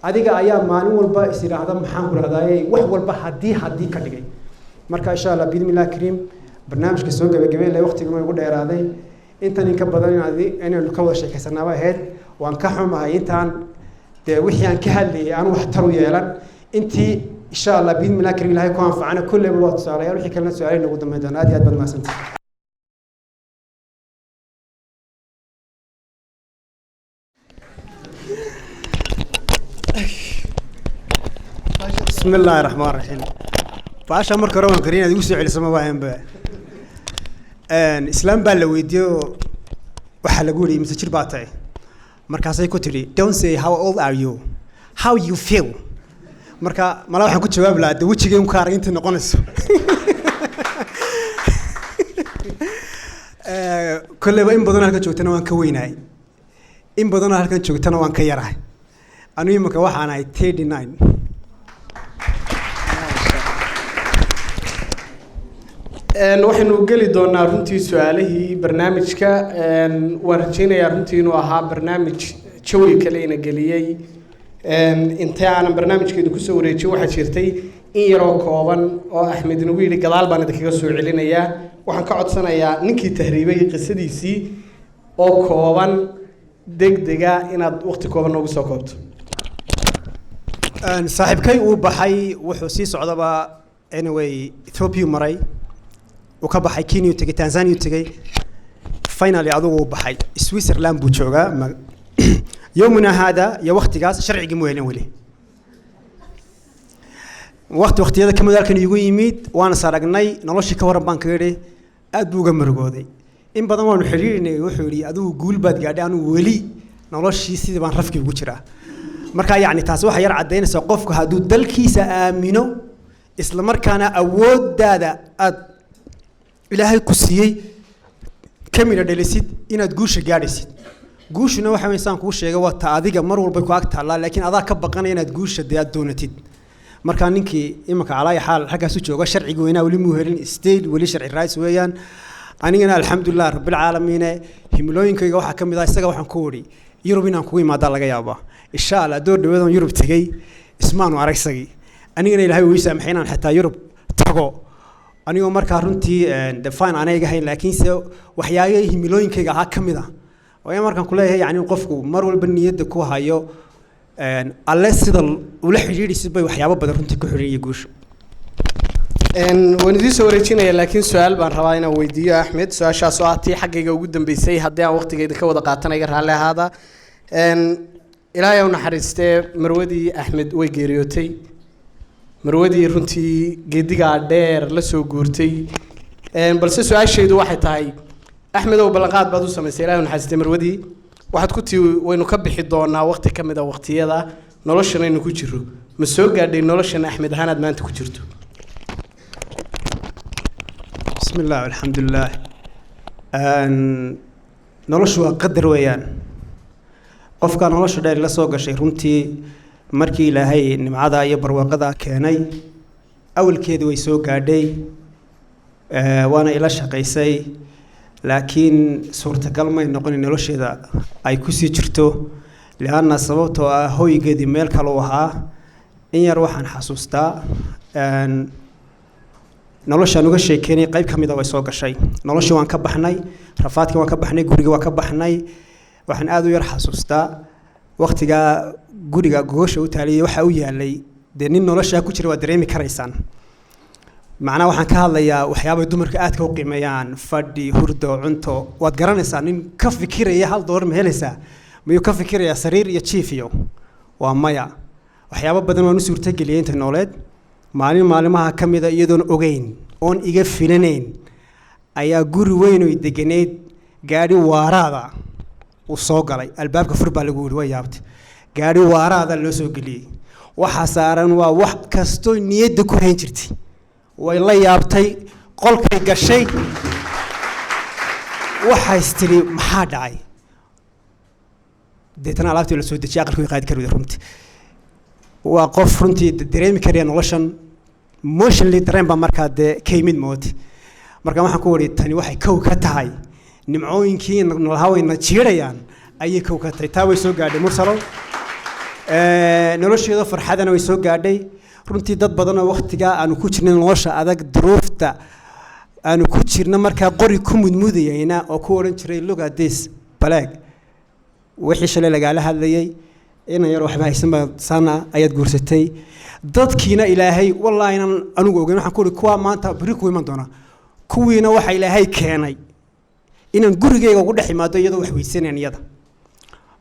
adiga ayaa maalin walba is yidhaahda maxaan ku rahdaayey wax walba haddii ka dhigay marka insha allah biidmillaah kariim barnaamijka soo gabagabeyn lahay waqtiguna igu dheeraaday intan inka badan inaynu ka wada sheekaysanaaba ahayd waan ka xumahay intaan dee wixii aan ka hadlayay aan wax tar u yeelan intii insha allah biidmillaah kariim ilaahay ku anfacana kulleyba waa tusaalayaal wixii kalena su-aalay nagu dambeyn doona aad iyo aad baad mahadsantahay بسم الله الرحمن الرحيم باشا مركو روان قرينا دي وسو علي سما باين با اسلام با لا ويديو waxa lagu yiri mise jir baatay markaasay ku tiri don't say how old are you how you feel marka mala waxaan ku jawaab lahaa wajigeen ku arag inta noqonayso kullaba in badan halka joogtana waan ka weynaay in badan halkan joogtana waan ka yarahay anigu imika waxaan ahay 39 waxaynu geli doonaa runtii su'aalihii barnaamijka waan rajaynayaa runtii inuu ahaa barnaamij jawi kale ina geliyay inta aanan barnaamijkeedu kusoo wareejin waxaa jirtay in yaroo kooban oo axmed nagu yidhi gadaal baan idinkaga soo celinayaa waxaan ka codsanayaa ninkii tahriibay qisadiisii oo kooban degdega inaad waqti kooban noogu soo koobto saaxiibkay uu baxay wuxuu sii socdaba anyway Ethiopia maray وكبحي كينيا وتجي تنزانيا وتجي فاينالي عضو بحي سويسرلاند بوجوجا يومنا هذا يا وقت جاز شرعي جمويلين ولي وقت هذا كم ذلك كان يقول يميت وأنا سارقناي نلاشي كورا بانكيري أدوجا مرقودي إن بدنا ما نحريني وحوري أدو قول بد قاعدين ولي نلاشي سيد بان رفقي بوجرا مركا يعني تاسوح يرعى الدين سقفك هادو دلكي سآمنو إسلام مركانا أود دادا إلهي كسيي كميرا دلسيد إن تقولش جالسيد قولش إنه واحد إنسان كوش يجوا تعذيق مرور بيكو أكتر لا لكن هذا كبقنا إن تقولش ديات دونتيد مركان إنكي إمك على حال حاجة سوتشوا شرعي جوينا ولي مهرين ستيل ولي شرعي الرئيس ويان أنا الحمد لله رب العالمين هملوين كي جوا حكم إذا استجوا حنكوري يوروبينا كوي ما دال جيابا إن شاء الله دور دوّدهم يوروب تجي اسمانو عريسجي أنا إلهي ويسامحنا حتى يوروب تقو أنا markaa runtii define anaga hayn laakiin se waxyaayay himilooyinkayga ha kamida oo markaan ku leeyahay yani qofku mar walba niyada ku hayo alle sida ula xiriirisi bay waxyaabo badan runtii ku xiriiriyay guusha waan idin soo wareejinaya laakiin su'aal baan rabaa inaan weydiiyo Axmed su'aashaas oo ah tii xaggayga ugu dambeysay haddii aan waqtigeeda ka wada qaatanay raalli ahaada ilaahay uu naxariistay marwadii Axmed way geeriyootay marwadii runtii geediga dheer la soo guurtay balse su'aasheedu waxay tahay Axmed oo ballanqaad baad u samaysay ilaahay naxariistay marwadii waxaad ku tii waynu ka bixi doonaa waqti kamid ah waqtiyada noloshanaynu ku jiro ma soo gaadhay noloshan Axmed ahaanad maanta ku jirto بسم الله والحمد لله noloshu qadar weeyaan qofka nolosha dheer la soo gashay runtii markii ilaahay nimcada iyo barwaaqada keenay awalkeedu way soo gaadhay waana ila shaqaysay laakiin suurtagal ma noqon nolosheeda ay ku sii jirto laana sababtoo ah hooygeedii meel kale u ahaa in yar waxaan xasuustaa noloshaan uga sheekeynay qayb kamid ah way soo gashay noloshii waan ka baxnay rafaadkii waan ka baxnay guriga waan ka baxnay waxaan aad u yar xasuustaa waqtiga guriga gogosha u taaliyay waxa uu yaalay de nin nolosha ku jira waa dareemi karaysaan macna waxaan ka hadlayaa waxyaabo dumarka aad ka u qiimeeyaan fadhi hurdo cunto waad garanaysaa nin ka fikiraya hal door ma helaysaa miyuu ka fikiraya sariir iyo chief iyo waa maya waxyaabo badan oo suurta geliyay inta nooleed maalimaha kamida iyadoon ogeyn oon iga filanayn ayaa guri weyn oo deganeed gaari waaraada u soo galay albaabka fur baa lagu way yaabtay gaari waaraada loo soo galiyay waxa saaran waa wax kasto niyada ku hayn jirtay way la yaabtay qolkay gashay waxa istiri maxaa dhacay deetana alaabtii la soo dejiyay aqalku qaadi karo runtii waa qof runtii dareemi karaya noloshan emotionally dareen baa markaa dee ka yimid mooti marka waxaan ku wari tani waxay kow ka tahay nimcooyinkii nolahaa wayna jiirayaan ayay kow ka tahay taa way soo gaadhay mursalow nolosheeda farxadana way soo gaadhay runtii dad badan oo waqtigaa aanu ku jirnay nolosha adag duruufta aanu ku jirna markaa qori ku mudmudayayna oo ku odhan jiray look at this balaag wixii shalay lagaala hadlayay inan yar waxba haysan baa sana ayaad guursatay dadkiina ilaahay wallaahi inaan anigu ogeyn waxaan ku uri kuwaa maanta beri ku iman doona kuwiina waxa ilaahay keenay inaan gurigeyga ugu dhex imaado iyadoo wax weysanayaan iyada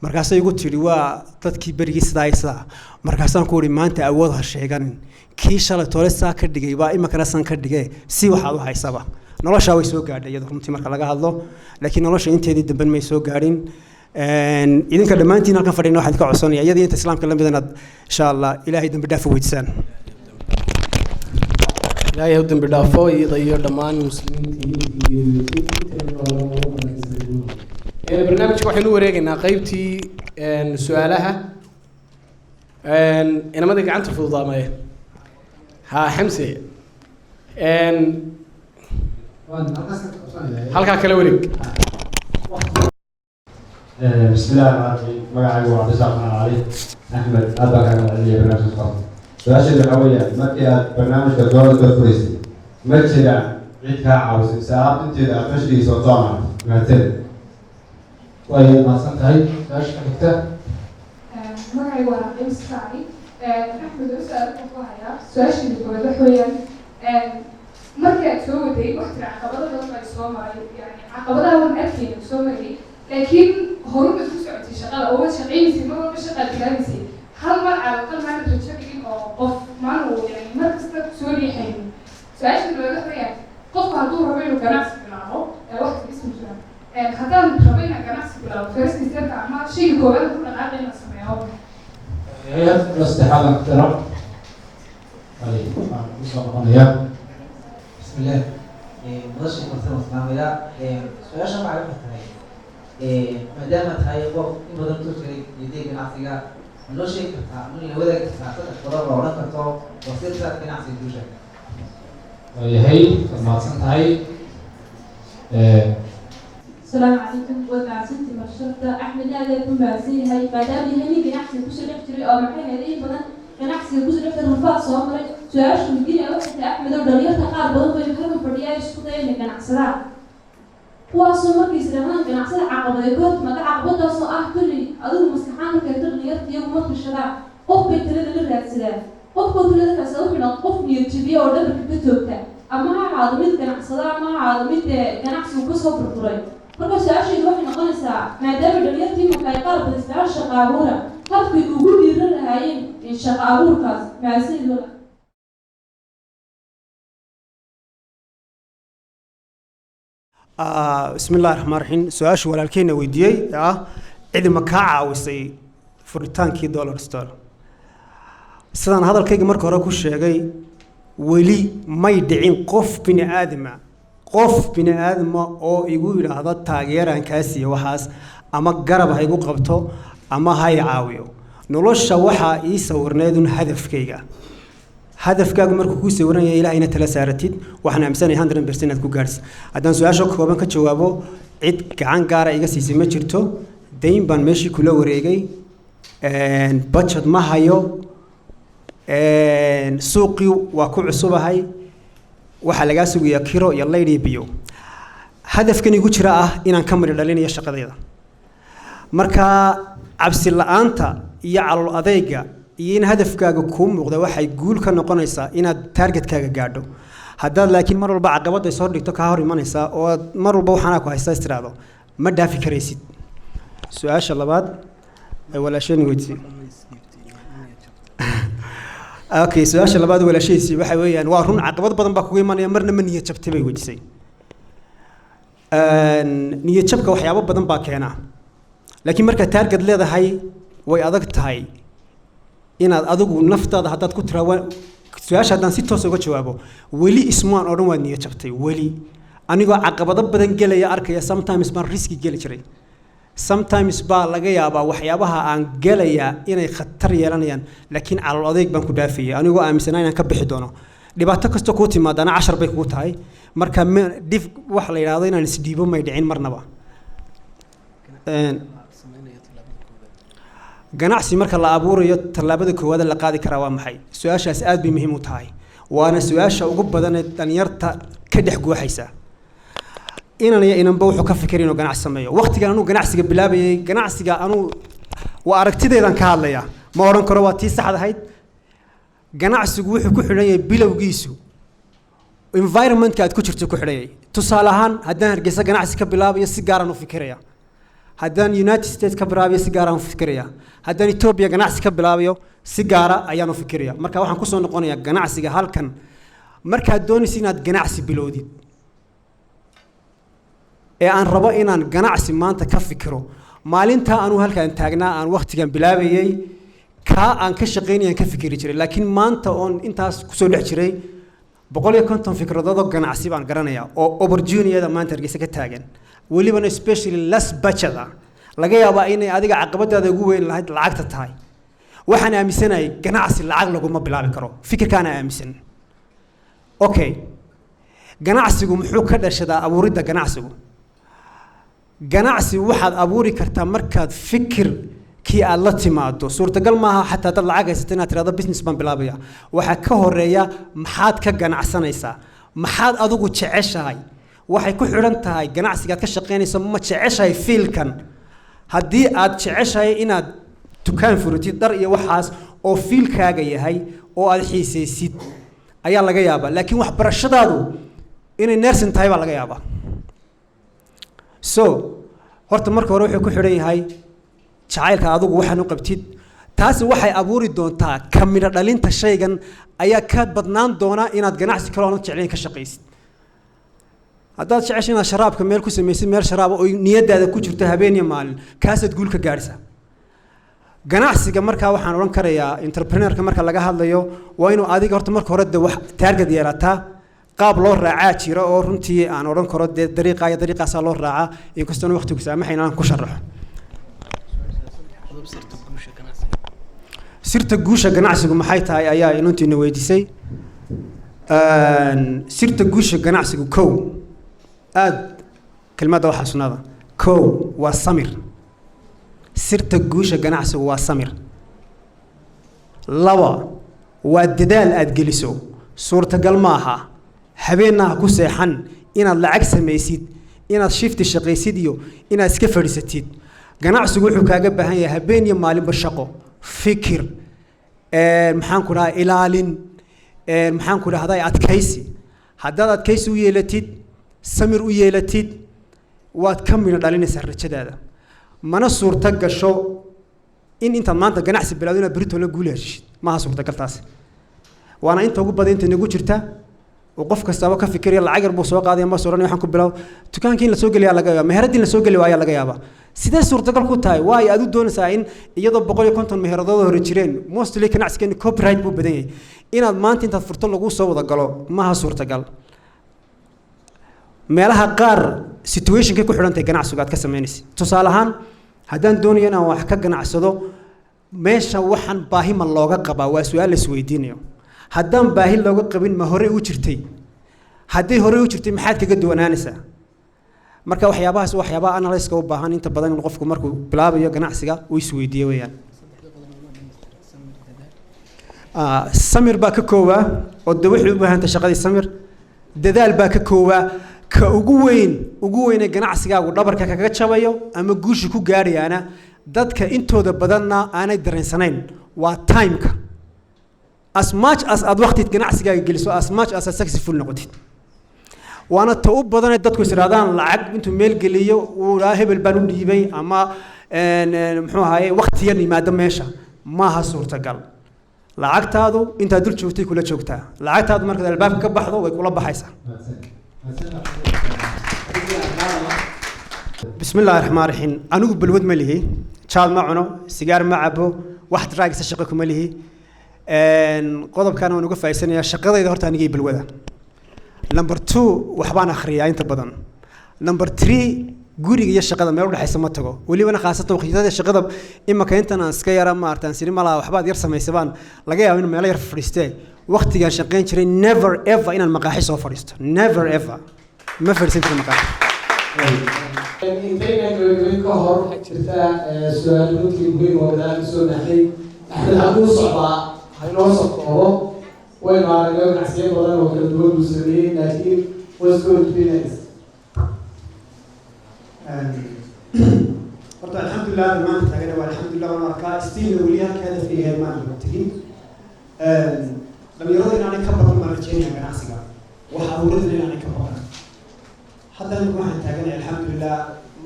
markaasay igu tidhi waa dadkii berigii sidaa sidaa markaasaan ku uri maanta awood ha sheeganin kii shalay tole saa ka dhigay baa iminkana san ka dhigee si waxaad u haysaba noloshaa way soo gaadhay iyada runtii marka laga hadlo laakiin nolosha inteedii damben may soo gaadhin idinka dhammaantiin halkan fadhina waxaan ka codsanaya iyadii inta islaamka la midanaad insha allah ilaahay dambi dhaaf weydiisaan ilaahay u dambi dhaafo iyada iyo dhammaan muslimiintii barnaamijka waxaynu wareegaynaa qaybtii su-aalaha inamadii gacanta fududaamaya ha xamse halkaa kale wareeg بسم الله الرحمن الرحيم مقعد وعبد الرزاق بن علي احمد ابا كان علي برنامج الصوت سؤال الحويه مركي برنامج الدور الفريسي مركي عيد كاعوس ساعات انت فشلي صوتانا معتد وهي ما سنتهي ايش حكيته مقعد وعبد الرزاق احمد اسال وحايا سؤال اللي حويه مركي سوودي وقت العقبات اللي سو ماري يعني عقباتها وين اكيد سو ماري لكن هروب الفسعتي شغال أول شغالين في مرة مش شغال كلامسي هل مرة على الأقل ما ندري شكلين أو قف ما هو يعني ما تستطيع سوري حين سؤال شنو ولا يعني قف هدور ربيعه كناس بناعه وقت اسمه شنو خدام ربيعنا كناس بناعه فارس نسيت عمال شيء جوال كنا قاعدين نسمعه هي الاستحالة اقترب علي بسم الله مدرسة مثلا مصنعية سؤال شو معرفة maadaama tahay qof in badan ku jiray idee ganacsiga noo sheegi kartaa in la wadaagi kartaa saddex qodob oo odhan karto wasiirka ganacsiga guusha yahay mahadsan tahay السلام عليكم ومعسنتي مرشدة أحمد هذا يكون معسين هاي بعدها بيهني بنحسي كوش نفتري أو محي هذه بدن بنحسي كوش نفتري رفاق صومري سؤال شو مديني أوحدة أحمد ودرير تقال بدن ويمكنهم فرديا يشكوطة إنك نحسرها kuwaasoo markay islaamadan ganacsada caqabadeegood maga caqabadaasoo ah kulli adigu maskaxaan markay darniyarta iyagu ma tashadaan qof bay talada la raadsadaan qofkoo talada raasada wuxuu noqon qof niyad jabiya oo dhabarka ka toogta ama ha ahaado mid ganacsada ama ha ahaado mid ganacsigu kasoo burburay marka su-aashaydu waxay noqonaysaa maadaama dhalinyartii marka ay qaar badan isticmaal shaqa abuura habkay ugu dhiiran lahaayeen shaqa abuurkaas macasidooda بسم الله الرحمن الرحيم سؤال walaalkeena weydiiyay cid ma ka caawisay furitaankii dollar store sidaan hadalkayga marka hore ku sheegay weli may dhicin qof bini aadama oo igu yiraahdo taageeraan kaasi waxaas ama garab ha igu qabto ama ha i caawiyo nolosha waxa ii sawirneedun hadafkayga hadafkaagu markuu ku sawiran yahay ilaahayna tala saaratid waxaan aamsanahay 100% inaad ku gaarsiis haddaan su-aasha kooban ka jawaabo cid gacan gaara iga siisay ma jirto dayn baan meeshii kula wareegay budget ma hayo suuqii waa ku cusubahay waxaa lagaa sugayaa kiro iyo laydh iyo biyo hadafkan igu jira ah inaan ka mari dhalinayo shaqadayda marka cabsi la'aanta iyo calool adayga iyo in hadafkaaga kuu muuqda waxay guul ka noqonaysaa inaad targetkaaga gaadho haddaad laakiin mar walba caqabada soo dhigto kaa hor imanaysaa oo mar walba waxaana ku haystaa istiraado ma dhaafi karaysid su-aasha labaad ay walaasheen weydiisay okay su-aasha labaad walaashaysi waxa weeyaan waa run caqabad badan baa kugu imanaya marna ma niyad jabtay bay weydiisay niyad jabka waxyaabo badan baa keena laakiin marka target leedahay way adag tahay inaad adigu naftaada haddaad ku tiraa su-aasha haddaan si toos uga jawaabo weli ismaan oo dhan waad niyad jabtay weli anigoo caqabado badan gelaya arkaya sometimes baan riski geli jiray sometimes baa laga yaabaa waxyaabaha aan gelayaa inay khatar yeelanayaan laakiin calool adeeg baan ku dhaafayay anigoo aaminsanaa inaan ka bixi doono dhibaato kasta kuu timaadana 10 bay kugu tahay marka dif wax la yiraahdo inaan isdhiibo may dhicin marnaba ganacsi marka la abuurayo tallaabada koowaad la qaadi karaa waa maxay su'aashaas aad bay muhiim u tahay waana su'aasha ugu badan ee dhalinyarta ka dhex guuxaysa inanba wuxuu ka fikiray inuu ganacsi sameeyo waqtigan anuu ganacsiga bilaabayay ganacsiga anuu waa aragtideedan ka hadlaya ma oran karo waa tii saxda ahayd ganacsigu wuxuu ku xidhan yahay bilowgiisu environmentka aad ku jirto ku xidhan yahay tusaale ahaan haddaan Hargeysa ganacsi ka bilaabayo si gaar ah u fikiraya haddaan United States ka bilaabayo si gaar ah u fikiraya haddaan Ethiopia ganacsi ka bilaabayo si gaar ah ayaan u fikiraya marka waxaan ku soo noqonayaa ganacsiga halkan markaad doonaysid inaad ganacsi bilowdid ee aan rabo inaan ganacsi maanta ka fikiro maalinta aanu halkaan taagnaa aan waqtigan bilaabayay ka aan ka shaqeynayaan ka fikiri jiray laakiin maanta oon intaas ku soo dhex jiray 150 fikradood oo ganacsi baan garanayaa oo opportunity-da maanta Hargeysa ka taagan waliba especially less budget laga yaabaa inay adiga caqabadaada ugu weyn lahayd lacagta tahay waxaan aaminsanahay ganacsi lacag laguma bilaabi karo fikirkaana aaminsan okay ganacsigu muxuu ka dhashadaa abuuridda ganacsi waxaad abuuri kartaa markaad fikir kii aad la timaado suurtagal maaha xataa dad lacag haysata inaad tiraahdo business baan bilaabaya waxa ka horeeya maxaad ka ganacsanaysaa maxaad adigu jeceshahay waxay ku xidhan tahay ganacsigaad ka shaqeynayso ma jeceshahay fiilkan haddii aad jeceshahay inaad dukaan furatid dhar iyo waxaas oo fiilkaaga yahay oo aad xiisaysid ayaa laga yaabaa laakiin waxbarashadaadu inay nursing tahay baa laga yaabaa so horta marka hore wuxuu ku xidhan yahay jacaylka adigu waxaan u qabtid taasi waxay abuuri doontaa kamida dhalinta shaygan ayaa ka badnaan doona inaad ganacsi kale oo jecelayn ka shaqeysid haddaad jeceshay inaad sharaabka meel ku samaysid meel sharaab oo niyadaada ku jirto habeen iyo maalin kaasaad guul ka gaaraysaa ganacsiga markaa waxaan oran karayaa entrepreneurka marka laga hadlayo waa inuu adiga horta marka hore wax target yeelataa qaab loo raacaa jira oo runtii aan oran karo dariiqaas loo raacaa inkastoo waqtigu saamaxayna aan ku sharaxo sirta guusha ganacsigu maxay tahay ayaa inantiina weydiisay sirta guusha ganacsigu kow aad kelmadda waxa sunnada kow waa samir sirta guusha ganacsigu waa samir laba waa dadaal aad geliso suurtagal maaha habeenna ku seexan inaad lacag samaysid inaad shift shaqaysid iyo inaad iska fadhiisatid ganacsigu wuxuu kaaga baahan yahay habeen iyo maalinba shaqo fikir maxaan ku dhahay ilaalin maxaan ku dhahday adkaysi haddaad adkaysi u yeelatid samir u yeelatid waad ka midho dhalinaysaa rajadaada mana suurta gasho in intaad maanta ganacsi bilowdo inaad berito la guul heshid maaha suurtagal taasi waana inta ugu badan inta nagu jirta oo qof kastaba ka fikiraya lacag yar buu soo qaaday ama soo ranay waxaan ku bilaw dukaankii in la soo geliyaa laga yaabaa meheradii la soo geli waaya laga yaabaa sidee suurtagal ku tahay waay aad u doonaysaa in iyadoo 150 meheradooda hore jireen mostly ganacsigeena copyright buu badan yahay inaad maanta intaad furto lagu soo wada galo maaha suurtagal meelaha qaar situationka ku xidhantay ganacsiga aad ka sameynaysid tusaale ahaan haddaan doonayo inaan wax ka ganacsado meesha waxaan baahi ma looga qabaa waa su'aal la isweydiinayo haddaan baahi looga qabin ma hore u jirtay haddii hore u jirtay maxaad kaga duwanaanaysaa marka waxyaabahaas waxyaabaha analysis-ka u baahan inta badan in qofku markuu bilaabayo ganacsiga uu isweydiiyo weeyaan samir baa ka koobaa oo de wixii u baahantay shaqadii samir dadaal baa ka koobaa ka ugu weyn ee ganacsigaagu dhabarka kaga jabayo ama guusha ku gaarayaana dadka intooda badanna aanay dareensanayn waa time-ka as much as aad waqtiga ganacsigaaga geliso as much as successful noqotid waana ta u badan ee dadku isiraadaan lacag intuu meel geliyo uu hebel baan u dhiibay ama muxuu ahaayay waqti yar yimaado meesha maaha suurtagal lacagtaadu intaad dul joogtay kula joogtaa lacagtaadu markaad albaabka ka baxdo way kula baxaysaa bismillaahi raxmaani raxiim anigu balwad ma lihi jaad ma cuno sigaar ma cabo wax draagisa shaqo kuma lihi qodobkan waan uga faa'iidsanayaa shaqadayda horta anigay balwada number 2 waxbaan akhriyaa inta badan number 3 guriga iyo shaqada meel u dhaxaysa ma tago welibana khaasatan waqtiyada shaqada imaka intan aan iska yara maartaan siri malaha waxbaad yar samaysabaan laga yaabo in meel yar fadhiistee waqtigaan shaqayn jiray never ever inaan maqaaxi soo fadhiisto never ever ma fadhiisan jirin maqaaxi intayna gabagabin ka hor waxaa jirta su-aal runtii muhiim oo gadaal kasoo naxay axmed hadduu socdaa haynoo soo koobo waynu aragnay ganacsiyo badan oo kala duwan buu sameeyey laakiin was going to be next horta alxamdulilah maanta taagana waa alxamdulilah waan arkaa stiilna weli halka hadafkayga maanta tegin dhalinyarada inaanay ka badan baan rajeynaya ganacsiga waxa awladana inaanay ka badan haddana waxaan taaganay alxamdulilah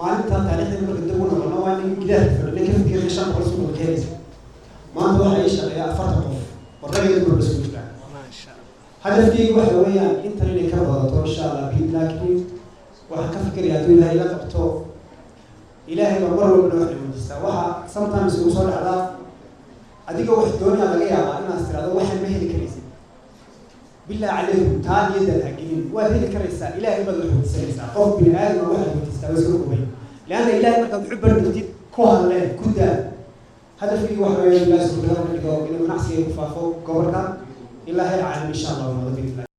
maalinta taariikhda marka dib u noqono waa nin gidaarka fadhiya ka fikiraya 500 suuq keenaysa maanta waxa ay shaqeeyaa 40 qof warragayda gurba isku jira hadafkayga waxa weeyaan intan inay ka badato insha allah laakiin waxaan ka fikirayaa hadduu ilaahay la qabto ilaahay baa mar walba wax weydiistaa waxa sometimes uu soo dhacdaa adiga wax doonaya laga yaabaa inaad tiraahdo waxaan ma heli karaysid bilaa calaykum taa niyadda hagelin waad heli karaysaa ilaahay baad wax weydiisanaysaa qof bini aadam waxaad weydiistaa waa iska hubay leanna ilaahay markaad wuxu barantid ku hadleen ku daa hadafkayga waxa weeye ilaahay subxaanahu wa tacaala inuu ganacsiga ku faafo gobolka ilaa heer caalami insha allah